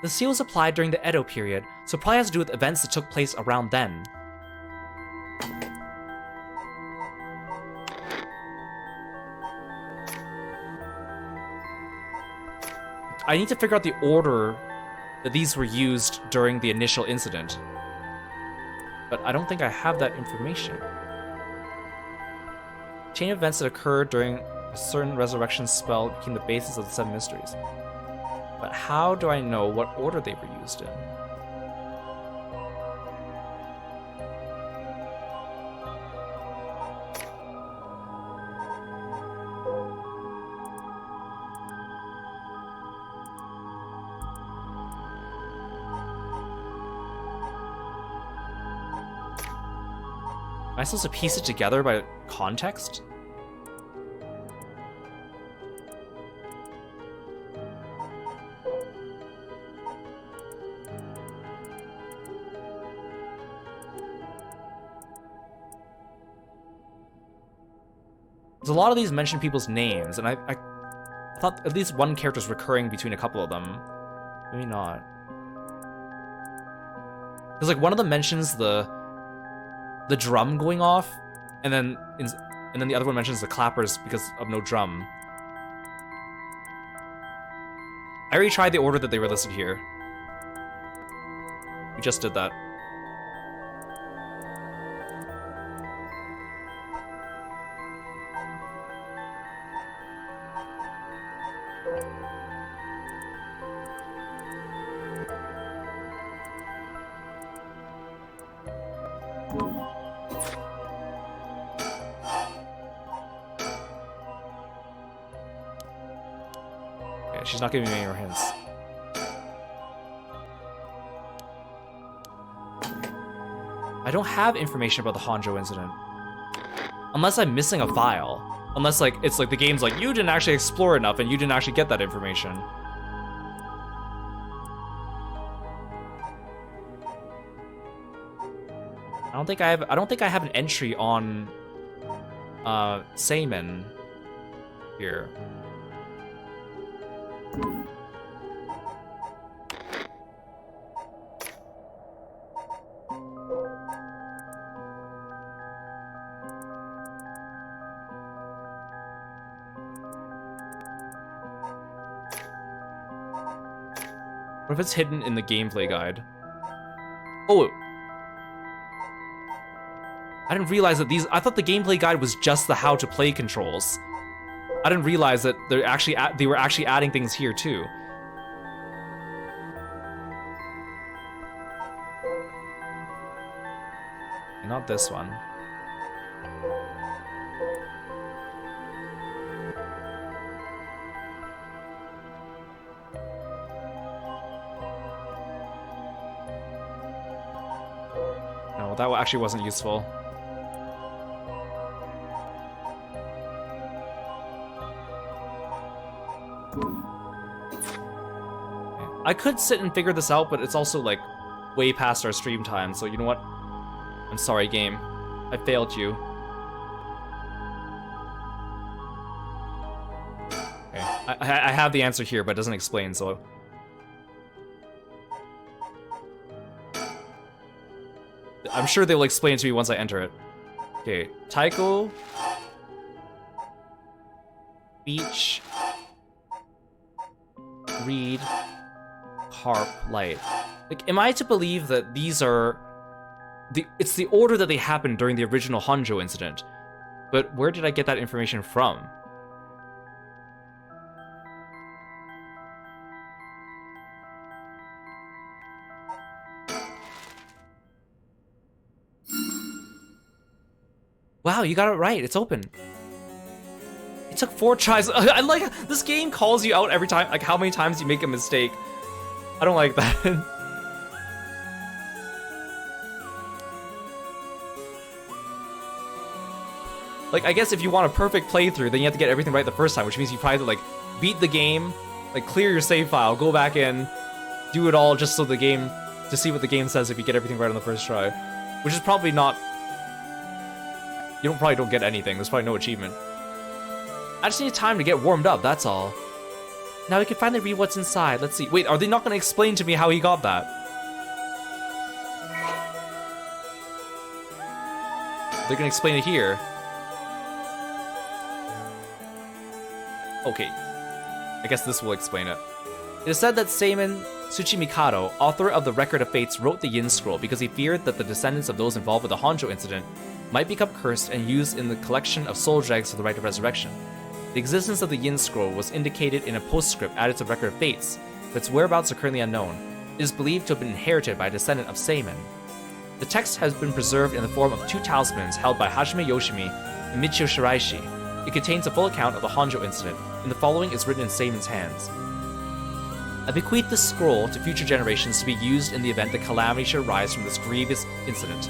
The seal was applied during the Edo period, so it probably has to do with events that took place around then. I need to figure out the order that these were used during the initial incident. But I don't think I have that information. Chain of events that occurred during a certain resurrection spell became the basis of the Seven Mysteries. But how do I know what order they were used in? Am I supposed to piece it together by context? There's a lot of these mention people's names, and I thought at least one character's recurring between a couple of them. Maybe not. Because like one of them mentions the drum going off, and then the other one mentions the clappers because of no drum. I already tried the order that they were listed here. We just did that. She's not giving me any more hints. I don't have information about the Honjo incident. Unless I'm missing a file. Unless like it's like the game's like, you didn't actually explore enough and you didn't actually get that information. I don't think I have an entry on Seimon here. What if it's hidden in the gameplay guide? Oh! I didn't realize that I thought the gameplay guide was just the how to play controls. I didn't realize that they were actually adding things here too. And not this one. No, that actually wasn't useful. I could sit and figure this out, but it's also like way past our stream time, so you know what? I'm sorry, game. I failed you. Okay, I have the answer here, but it doesn't explain, so... I'm sure they'll explain it to me once I enter it. Okay, Taiko... Beach... Reed... Harp, light. Like, am I to believe that these are... It's the order that they happened during the original Honjo incident. But where did I get that information from? Wow, you got it right. It's open. It took 4 tries. I like this game calls you out every time, like how many times you make a mistake. I don't like that. Like, I guess if you want a perfect playthrough, then you have to get everything right the first time, which means you probably have to, like, beat the game, like, clear your save file, go back in, do it all just so the game, to see what the game says if you get everything right on the first try. Which is probably not... You probably don't get anything, there's probably no achievement. I just need time to get warmed up, that's all. Now we can finally read what's inside. Let's see. Wait, are they not going to explain to me how he got that? They're going to explain it here. Okay. I guess this will explain it. It is said that Seimon Tsuchimikado, author of the Record of Fates, wrote the Yin Scroll because he feared that the descendants of those involved with the Honjo incident might become cursed and used in the collection of soul dregs for the rite of resurrection. The existence of the Yin Scroll was indicated in a postscript added to the Record of Fates, but its whereabouts are currently unknown. It is believed to have been inherited by a descendant of Seimon. The text has been preserved in the form of 2 talismans held by Hajime Yoshimi and Michio Shiraishi. It contains a full account of the Honjo incident, and the following is written in Seimon's hands. I bequeath this scroll to future generations to be used in the event that calamity should arise from this grievous incident.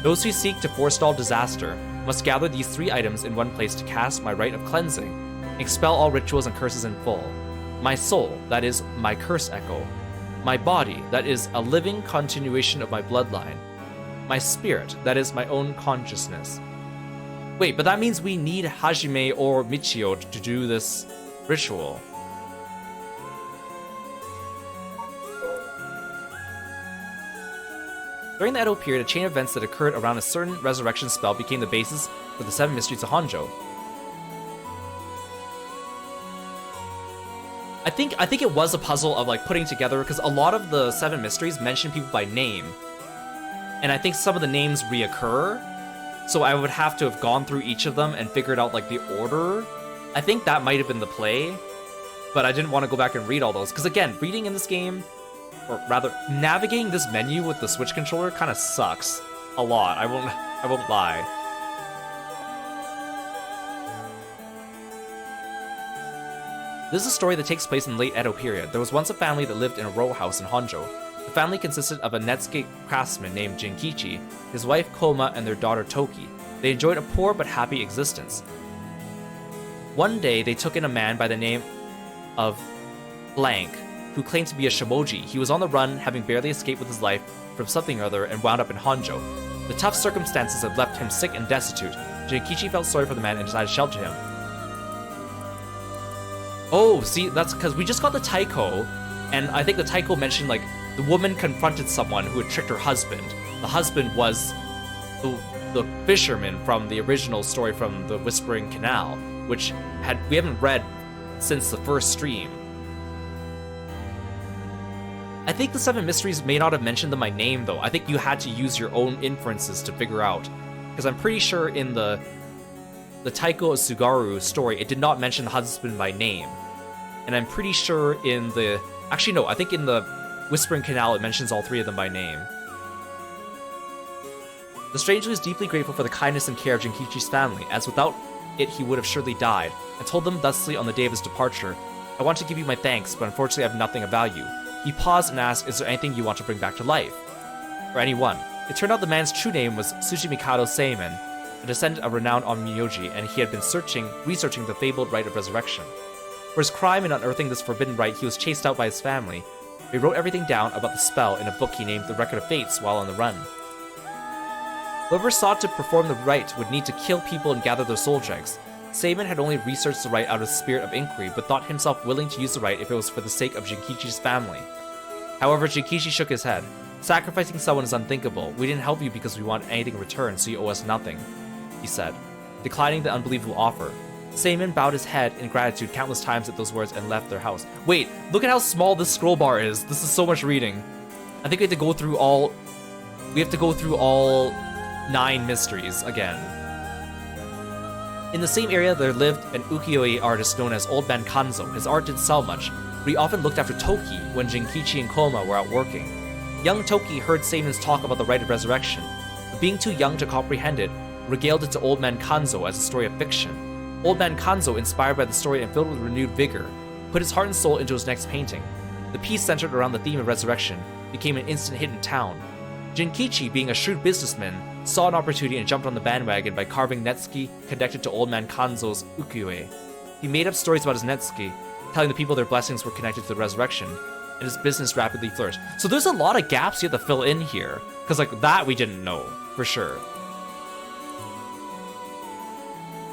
Those who seek to forestall disaster must gather these 3 items in one place to cast my rite of cleansing, and expel all rituals and curses in full. My soul, that is, my curse echo. My body, that is, a living continuation of my bloodline. My spirit, that is, my own consciousness. Wait, but that means we need Hajime or Michio to do this ritual. During the Edo period, a chain of events that occurred around a certain resurrection spell became the basis for the Seven Mysteries of Honjo. I think it was a puzzle of like putting together, because a lot of the Seven Mysteries mention people by name, and I think some of the names reoccur. So I would have to have gone through each of them and figured out like the order. I think that might have been the play, but I didn't want to go back and read all those, because again, reading in this game, or rather, navigating this menu with the Switch controller kind of sucks a lot. I won't lie. This is a story that takes place in the late Edo period. There was once a family that lived in a row house in Honjo. The family consisted of a Netsuke craftsman named Jinkichi, his wife Koma, and their daughter Toki. They enjoyed a poor but happy existence. One day, they took in a man by the name of Blank, who claimed to be a shimoji. He was on the run, having barely escaped with his life from something or other, and wound up in Honjo. The tough circumstances had left him sick and destitute. Jinkichi felt sorry for the man and decided to shelter him. Oh, see, that's because we just got the taiko, and I think the taiko mentioned, like, the woman confronted someone who had tricked her husband. The husband was the fisherman from the original story from the Whispering Canal, which we haven't read since the first stream. I think the Seven Mysteries may not have mentioned them by name, though. I think you had to use your own inferences to figure out, because I'm pretty sure in the Taiko Sugaru story, it did not mention the husband by name. And I'm pretty sure in the... Actually, no, I think in the Whispering Canal, it mentions all 3 of them by name. The stranger was deeply grateful for the kindness and care of Jinkichi's family, as without it he would have surely died, and told them thusly on the day of his departure, I want to give you my thanks, but unfortunately I have nothing of value. He paused and asked, is there anything you want to bring back to life? Or anyone. It turned out the man's true name was Tsuchimikado Seimon, a descendant of renowned Onmyoji, and he had been researching the fabled rite of resurrection. For his crime in unearthing this forbidden rite, he was chased out by his family. He wrote everything down about the spell in a book he named The Record of Fates while on the run. Whoever sought to perform the rite would need to kill people and gather their soul dregs. Seimon had only researched the rite out of the spirit of inquiry, but thought himself willing to use the rite if it was for the sake of Jinkichi's family. However, Jinkichi shook his head. Sacrificing someone is unthinkable. We didn't help you because we want anything in return, so you owe us nothing, he said, declining the unbelievable offer. Seimon bowed his head in gratitude countless times at those words and left their house. Wait, look at how small this scroll bar is. This is so much reading. I think we have to go through all 9 mysteries again. In the same area, there lived an ukiyo-e artist known as Old Man Kanzo. His art didn't sell much, but he often looked after Toki when Jinkichi and Koma were out working. Young Toki heard Seimon's talk about the rite of resurrection, but being too young to comprehend it, regaled it to Old Man Kanzo as a story of fiction. Old Man Kanzo, inspired by the story and filled with renewed vigor, put his heart and soul into his next painting. The piece centered around the theme of resurrection became an instant hit in town. Jinkichi, being a shrewd businessman, saw an opportunity and jumped on the bandwagon by carving netsuke connected to Old Man Kanzo's ukiyo-e. He made up stories about his netsuke, telling the people their blessings were connected to the resurrection, and his business rapidly flourished. So there's a lot of gaps you have to fill in here, because like that we didn't know, for sure.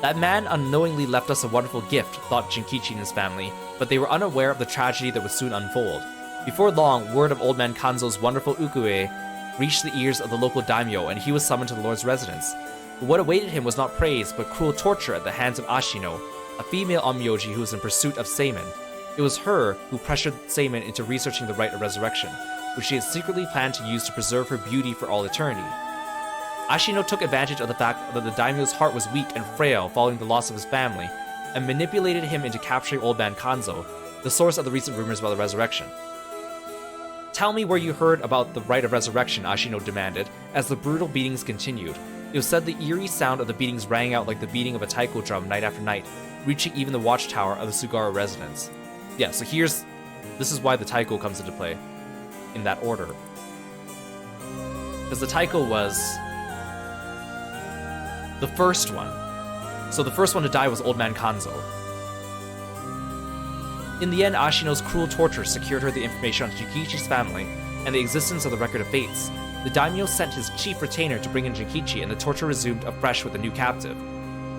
That man unknowingly left us a wonderful gift, thought Jinkichi and his family, but they were unaware of the tragedy that would soon unfold. Before long, word of Old Man Kanzo's wonderful ukue reached the ears of the local daimyo, and he was summoned to the Lord's residence. But what awaited him was not praise, but cruel torture at the hands of Ashino, a female onmyoji who was in pursuit of Seimin. It was her who pressured Seimin into researching the rite of resurrection, which she had secretly planned to use to preserve her beauty for all eternity. Ashino took advantage of the fact that the daimyo's heart was weak and frail following the loss of his family, and manipulated him into capturing Old Man Kanzo, the source of the recent rumors about the resurrection. Tell me where you heard about the rite of resurrection, Ashino demanded, as the brutal beatings continued. It was said the eerie sound of the beatings rang out like the beating of a taiko drum night after night, reaching even the watchtower of the Sugara residence. Yeah, so this is why the taiko comes into play, in that order. Because the taiko was the first one. So the first one to die was Old Man Kanzo. In the end, Ashino's cruel torture secured her the information on Jinkichi's family and the existence of the Record of Fates. The daimyo sent his chief retainer to bring in Jinkichi, and the torture resumed afresh with a new captive.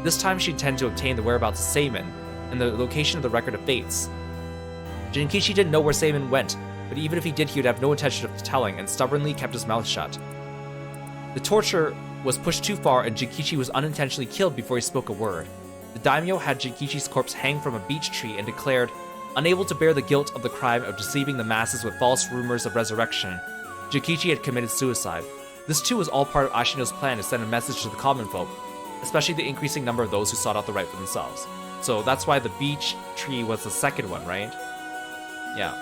This time she intended to obtain the whereabouts of Seimin and the location of the Record of Fates. Jinkichi didn't know where Seimin went, but even if he did, he would have no intention of telling and stubbornly kept his mouth shut. The torture was pushed too far, and Jinkichi was unintentionally killed before he spoke a word. The daimyo had Jinkichi's corpse hang from a beech tree and declared, unable to bear the guilt of the crime of deceiving the masses with false rumors of resurrection, Jinkichi had committed suicide. This too was all part of Ashino's plan to send a message to the common folk, especially the increasing number of those who sought out the right for themselves. So that's why the beech tree was the second one, right? Yeah.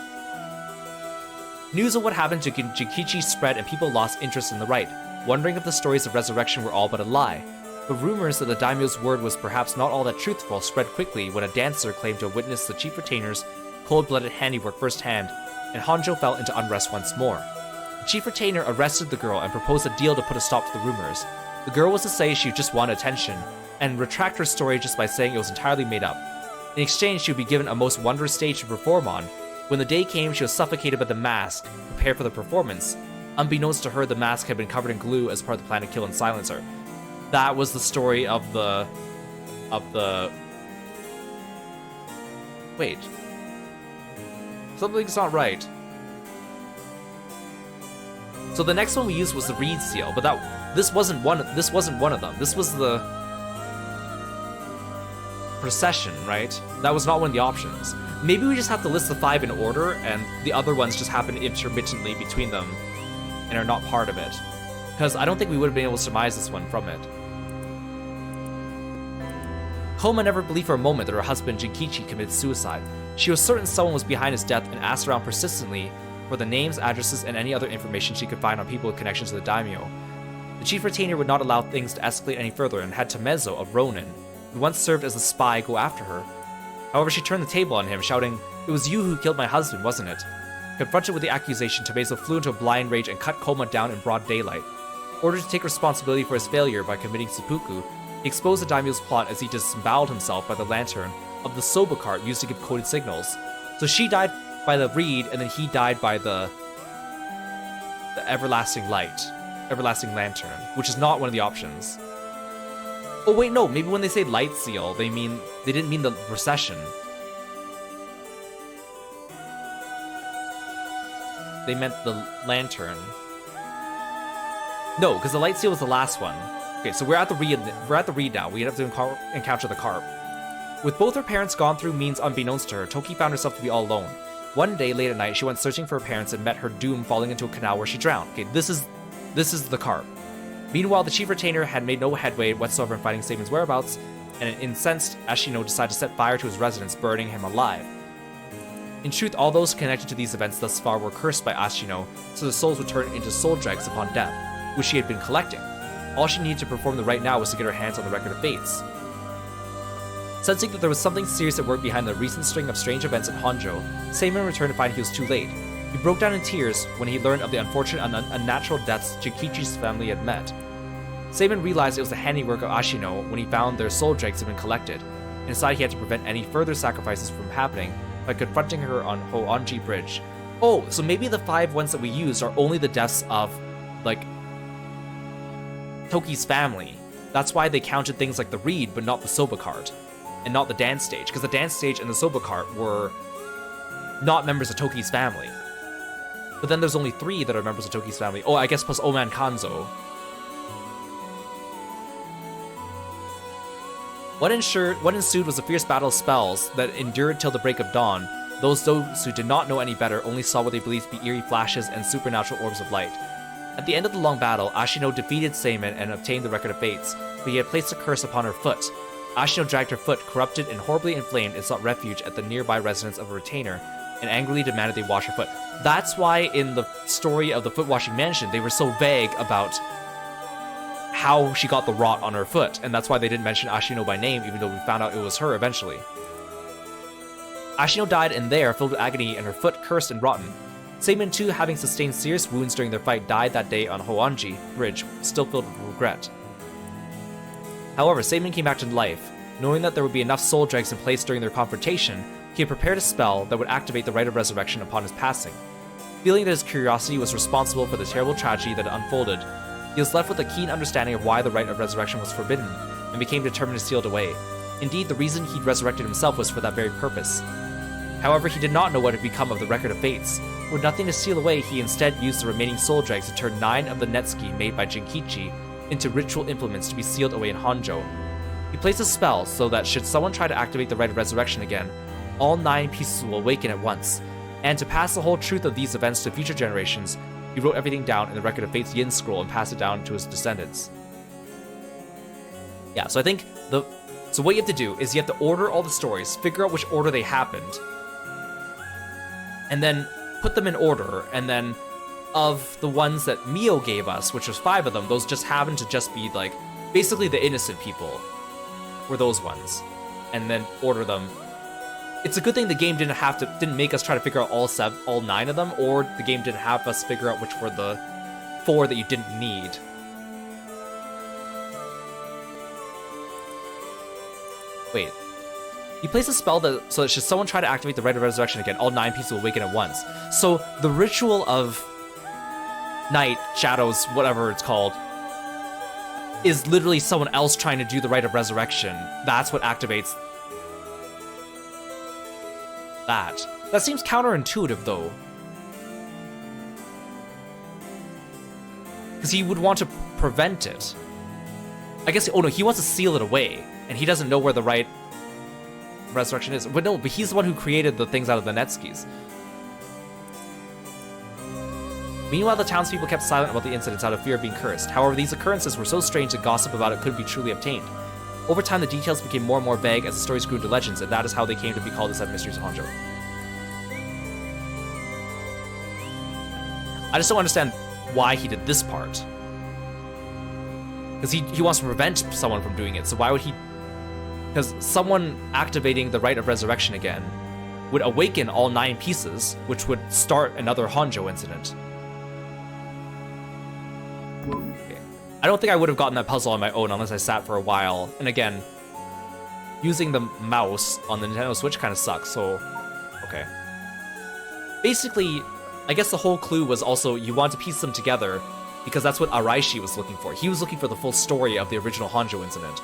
News of what happened to Jinkichi spread, and people lost interest in the rite, wondering if the stories of resurrection were all but a lie. But rumors that the daimyo's word was perhaps not all that truthful spread quickly when a dancer claimed to have witnessed the chief retainer's cold-blooded handiwork firsthand, and Honjo fell into unrest once more. The chief retainer arrested the girl and proposed a deal to put a stop to the rumors. The girl was to say she just wanted attention, and retract her story just by saying it was entirely made up. In exchange, she would be given a most wondrous stage to perform on. When the day came, she was suffocated by the mask, prepared for the performance. Unbeknownst to her, the mask had been covered in glue as part of the plan to kill and silence her. That was the story of the... Wait. Something's not right. So the next one we used was the reed seal, but this wasn't one of them. This was the procession, right? That was not one of the options. Maybe we just have to list the 5 in order, and the other ones just happen intermittently between them and are not part of it. Because I don't think we would have been able to surmise this one from it. Koma never believed for a moment that her husband Jinkichi committed suicide. She was certain someone was behind his death and asked around persistently for the names, addresses, and any other information she could find on people with connections to the daimyo. The chief retainer would not allow things to escalate any further and had Tomezo, a Ronin, who once served as a spy, go after her. However, she turned the table on him, shouting, "It was you who killed my husband, wasn't it?" Confronted with the accusation, Tomezo flew into a blind rage and cut Koma down in broad daylight. Ordered to take responsibility for his failure by committing seppuku, he exposed the daimyo's plot as he disemboweled himself by the lantern of the soba cart used to give coded signals. So she died by the reed, and then he died by the everlasting light, everlasting lantern, which is not one of the options. Oh wait, no, maybe when they say light seal, they didn't mean the procession. They meant the lantern. No, because the light seal was the last one. Okay, so we're at the reed now. We have to encounter the carp. With both her parents gone through means unbeknownst to her, Toki found herself to be all alone. One day, late at night, she went searching for her parents and met her doom falling into a canal where she drowned. Okay, this is the carp. Meanwhile, the chief retainer had made no headway whatsoever in finding Seimin's whereabouts, and incensed, Ashino decided to set fire to his residence, burning him alive. In truth, all those connected to these events thus far were cursed by Ashino, so the souls would turn into soul dregs upon death, which she had been collecting. All she needed to perform the right now was to get her hands on the Record of Fates. Sensing that there was something serious at work behind the recent string of strange events in Honjo, Seimin returned to find he was too late. He broke down in tears when he learned of the unfortunate and unnatural deaths Jinkichi's family had met. Seimin realized it was the handiwork of Ashino when he found their soul dregs had been collected, and decided he had to prevent any further sacrifices from happening by confronting her on Hoonji Bridge. Oh, so maybe the 5 ones that we used are only the deaths of, like, Toki's family. That's why they counted things like the reed, but not the soba cart, and not the dance stage, because the dance stage and the soba cart were not members of Toki's family. But then there's only 3 that are members of Toki's family. Oh, I guess plus Oman Kanzo. What ensued was a fierce battle of spells that endured till the break of dawn. Those who did not know any better only saw what they believed to be eerie flashes and supernatural orbs of light. At the end of the long battle, Ashino defeated Seimin and obtained the Record of Fates, but he had placed a curse upon her foot. Ashino dragged her foot, corrupted and horribly inflamed, and sought refuge at the nearby residence of a retainer, and angrily demanded they wash her foot. That's why in the story of the foot-washing mansion, they were so vague about how she got the rot on her foot, and that's why they didn't mention Ashino by name, even though we found out it was her eventually. Ashino died in there, filled with agony, and her foot cursed and rotten. Seimin too, having sustained serious wounds during their fight, died that day on Hoanji Bridge, still filled with regret. However, Seimin came back to life. Knowing that there would be enough soul dregs in place during their confrontation, he had prepared a spell that would activate the Rite of Resurrection upon his passing. Feeling that his curiosity was responsible for the terrible tragedy that had unfolded, he was left with a keen understanding of why the Rite of Resurrection was forbidden, and became determined to seal it away. Indeed, the reason he'd resurrected himself was for that very purpose. However, he did not know what had become of the Record of Fates. With nothing to seal away, he instead used the remaining soul dregs to turn 9 of the Netsuki made by Jinkichi into ritual implements to be sealed away in Honjo. He placed a spell so that should someone try to activate the Rite of Resurrection again, all 9 pieces will awaken at once. And to pass the whole truth of these events to future generations, he wrote everything down in the Record of Fate's Yin scroll and passed it down to his descendants. Yeah, so I think so what you have to do is you have to order all the stories, figure out which order they happened, and then put them in order, and then of the ones that Mio gave us, which was 5 of them, those just happened to just be like, basically the innocent people were those ones, and then order them. It's a good thing the game didn't make us try to figure out all 9 of them, or the game didn't have us figure out which were the 4 that you didn't need. Wait. He placed a spell so that should someone try to activate the Rite of Resurrection again, all 9 pieces will awaken at once. So the ritual of night, shadows, whatever it's called, is literally someone else trying to do the Rite of Resurrection. That's what activates that. That seems counterintuitive, though. Because he would want to prevent it. I guess, oh no, he wants to seal it away, and he doesn't know where the Rite Resurrection is. But no, but he's the one who created the things out of the Netskis. Meanwhile, the townspeople kept silent about the incidents out of fear of being cursed. However, these occurrences were so strange that gossip about it couldn't be truly obtained. Over time, the details became more and more vague as the stories grew into legends, and that is how they came to be called the Seven Mysteries of Honjo. I just don't understand why he did this part. Because he wants to prevent someone from doing it, so why would he... Because someone activating the Rite of Resurrection again would awaken all 9 pieces, which would start another Honjo incident. Okay. I don't think I would have gotten that puzzle on my own unless I sat for a while. And again, using the mouse on the Nintendo Switch kind of sucks, so... Okay. Basically, I guess the whole clue was also you want to piece them together because that's what Araishi was looking for. He was looking for the full story of the original Honjo incident.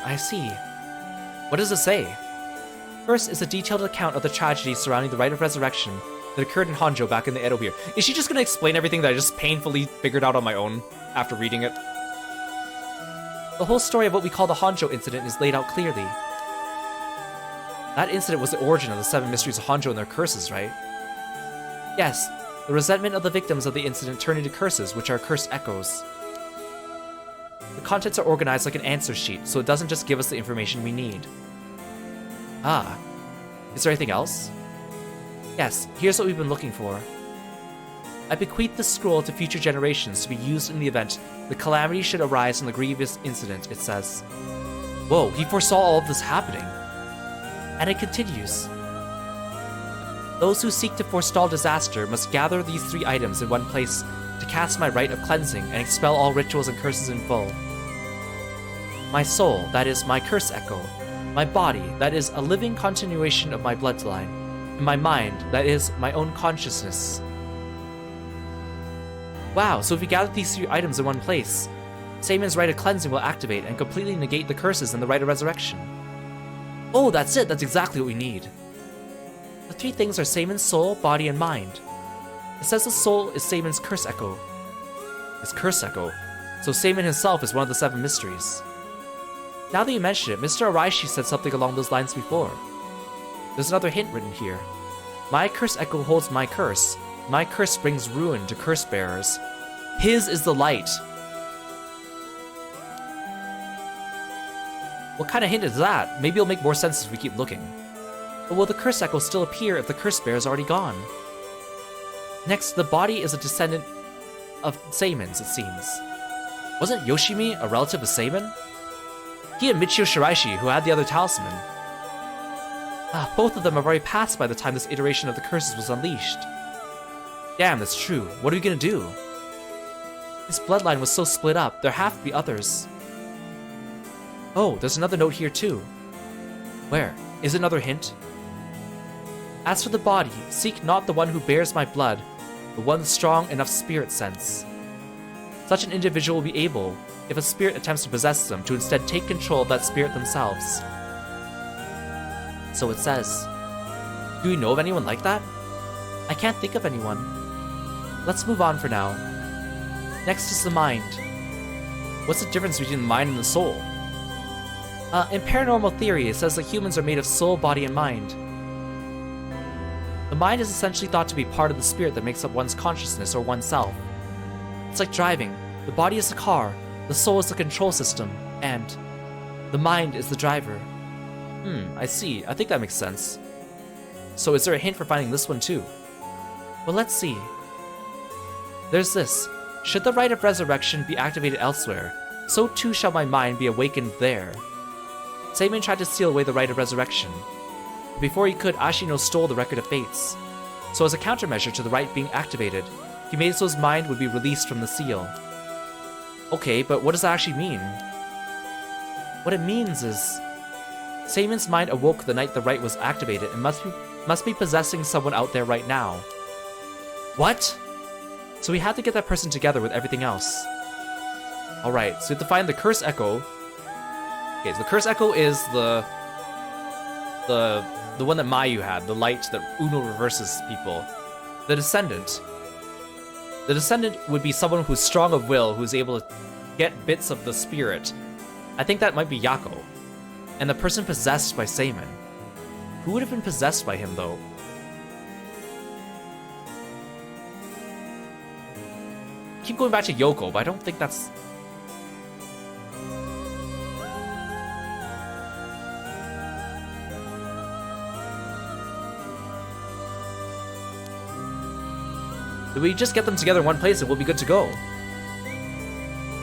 I see. What does it say? First is a detailed account of the tragedy surrounding the Rite of Resurrection that occurred in Honjo back in the Edo period. Is she just going to explain everything that I just painfully figured out on my own after reading it? The whole story of what we call the Honjo incident is laid out clearly. That incident was the origin of the Seven Mysteries of Honjo and their curses, right? Yes, the resentment of the victims of the incident turned into curses, which are cursed echoes. The contents are organized like an answer sheet, so it doesn't just give us the information we need. Ah, is there anything else? Yes, here's what we've been looking for. I bequeath this scroll to future generations to be used in the event the calamity should arise from the grievous incident, it says. Whoa, he foresaw all of this happening. And it continues. Those who seek to forestall disaster must gather these 3 items in one place to cast my rite of cleansing and expel all rituals and curses in full. My soul, that is my curse echo. My body, that is a living continuation of my bloodline. in my mind, that is, my own consciousness. Wow, so if we gather these 3 items in one place, Seimon's Rite of Cleansing will activate and completely negate the curses in the Rite of Resurrection. Oh, that's it! That's exactly what we need. The 3 things are Seimon's soul, body, and mind. It says the soul is Seimon's curse echo. His curse echo. So Seimon himself is one of the 7 mysteries. Now that you mention it, Mr. Araishi said something along those lines before. There's another hint written here. My curse echo holds my curse. My curse brings ruin to curse bearers. His is the light. What kind of hint is that? Maybe it'll make more sense if we keep looking. But will the curse echo still appear if the curse bearer is already gone? Next, the body is a descendant of Seimon's, it seems. Wasn't Yoshimi a relative of Seimon? He and Michio Shiraishi, who had the other talisman. Both of them have already passed by the time this iteration of the curses was unleashed. Damn, that's true. What are we gonna do? This bloodline was so split up, there have to be others. Oh, there's another note here too. Where? Is another hint? As for the body, seek not the one who bears my blood, but one with strong enough spirit sense. Such an individual will be able, if a spirit attempts to possess them, to instead take control of that spirit themselves. So it says. Do you know of anyone like that? I can't think of anyone. Let's move on for now. Next is the mind. What's the difference between the mind and the soul? In paranormal theory, it says that humans are made of soul, body, and mind. The mind is essentially thought to be part of the spirit that makes up one's consciousness or oneself. It's like driving. The body is the car, the soul is the control system, and the mind is the driver. I see. I think that makes sense. So is there a hint for finding this one too? Well, let's see. There's this. Should the Rite of Resurrection be activated elsewhere, so too shall my mind be awakened there. Seimon tried to steal away the Rite of Resurrection. But before he could, Ashino stole the Record of Fates. So as a countermeasure to the rite being activated, he made so his mind would be released from the seal. Okay, but what does that actually mean? What it means is, Seimon's mind awoke the night the rite was activated and must be possessing someone out there right now. What? So we had to get that person together with everything else. Alright, so we have to find the Curse Echo. Okay, so the Curse Echo is the one that Mayu had, the light that Uno reverses people. The Descendant. The Descendant would be someone who's strong of will, who's able to get bits of the spirit. I think that might be Yako. And the person possessed by Seimon. Who would have been possessed by him, though? I keep going back to Yoko, but I don't think that's... Did we just get them together in one place and we'll be good to go?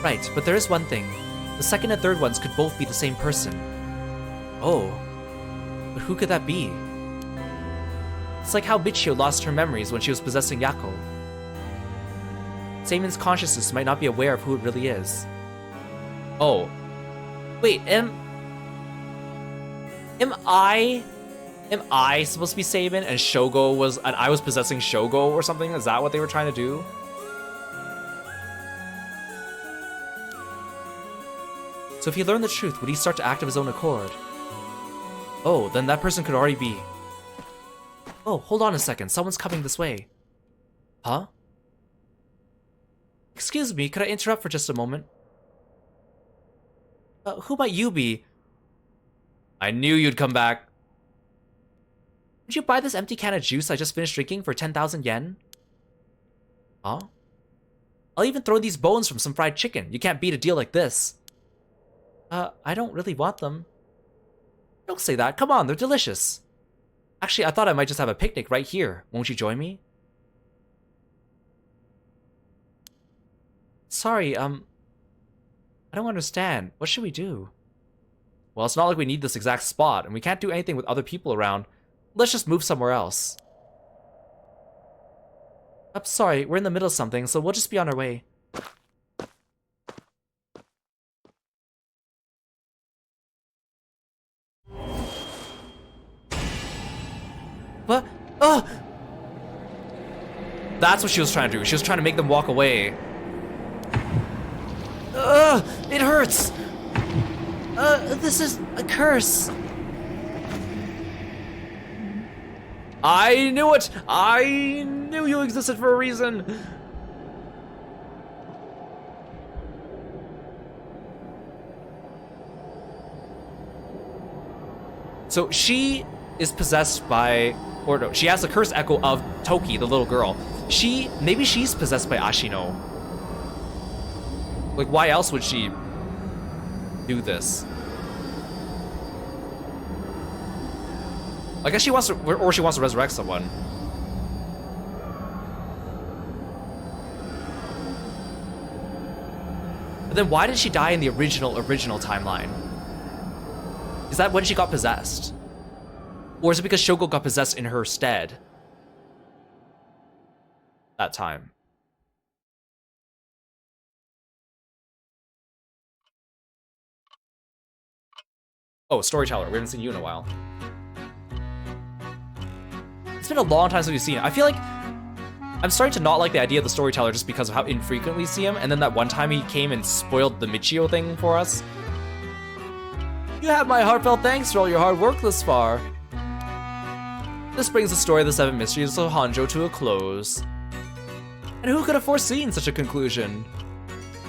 Right, but there is one thing. The second and third ones could both be the same person. Oh. But who could that be? It's like how Michio lost her memories when she was possessing Yako. Seimon's consciousness might not be aware of who it really is. Oh. Wait, am I supposed to be Seimon and I was possessing Shogo or something? Is that what they were trying to do? So if he learned the truth, would he start to act of his own accord? Oh, then that person could already be... Oh, hold on a second. Someone's coming this way. Huh? Excuse me, could I interrupt for just a moment? Who might you be? I knew you'd come back. Would you buy this empty can of juice I just finished drinking for 10,000 yen? Huh? I'll even throw these bones from some fried chicken. You can't beat a deal like this. I don't really want them. Don't say that. Come on, they're delicious. Actually, I thought I might just have a picnic right here. Won't you join me? Sorry, I don't understand. What should we do? Well, it's not like we need this exact spot, and we can't do anything with other people around. Let's just move somewhere else. I'm sorry, we're in the middle of something, so we'll just be on our way. What? That's what she was trying to do. She was trying to make them walk away. Ugh, it hurts. This is a curse. I knew it. I knew you existed for a reason. So she is possessed by, or no, she has the cursed echo of Toki, the little girl. Maybe she's possessed by Ashino. Like, why else would she do this? I guess she wants to, or she wants to resurrect someone. But then why did she die in the original timeline? Is that when she got possessed? Or is it because Shoko got possessed in her stead? That time. Oh, storyteller. We haven't seen you in a while. It's been a long time since we've seen it. I feel like I'm starting to not like the idea of the storyteller just because of how infrequent we see him, and then that one time he came and spoiled the Michio thing for us. You have my heartfelt thanks for all your hard work thus far. This brings the story of the Seven Mysteries of Honjo to a close. And who could have foreseen such a conclusion?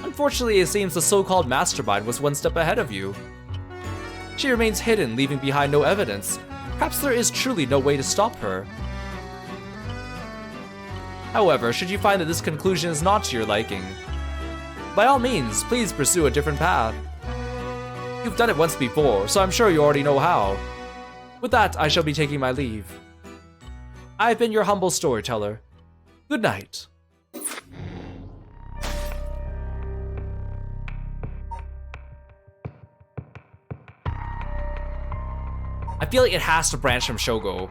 Unfortunately, it seems the so-called mastermind was one step ahead of you. She remains hidden, leaving behind no evidence. Perhaps there is truly no way to stop her. However, should you find that this conclusion is not to your liking, by all means, please pursue a different path. You've done it once before, so I'm sure you already know how. With that, I shall be taking my leave. I've been your humble storyteller. Good night. I feel like it has to branch from Shogo.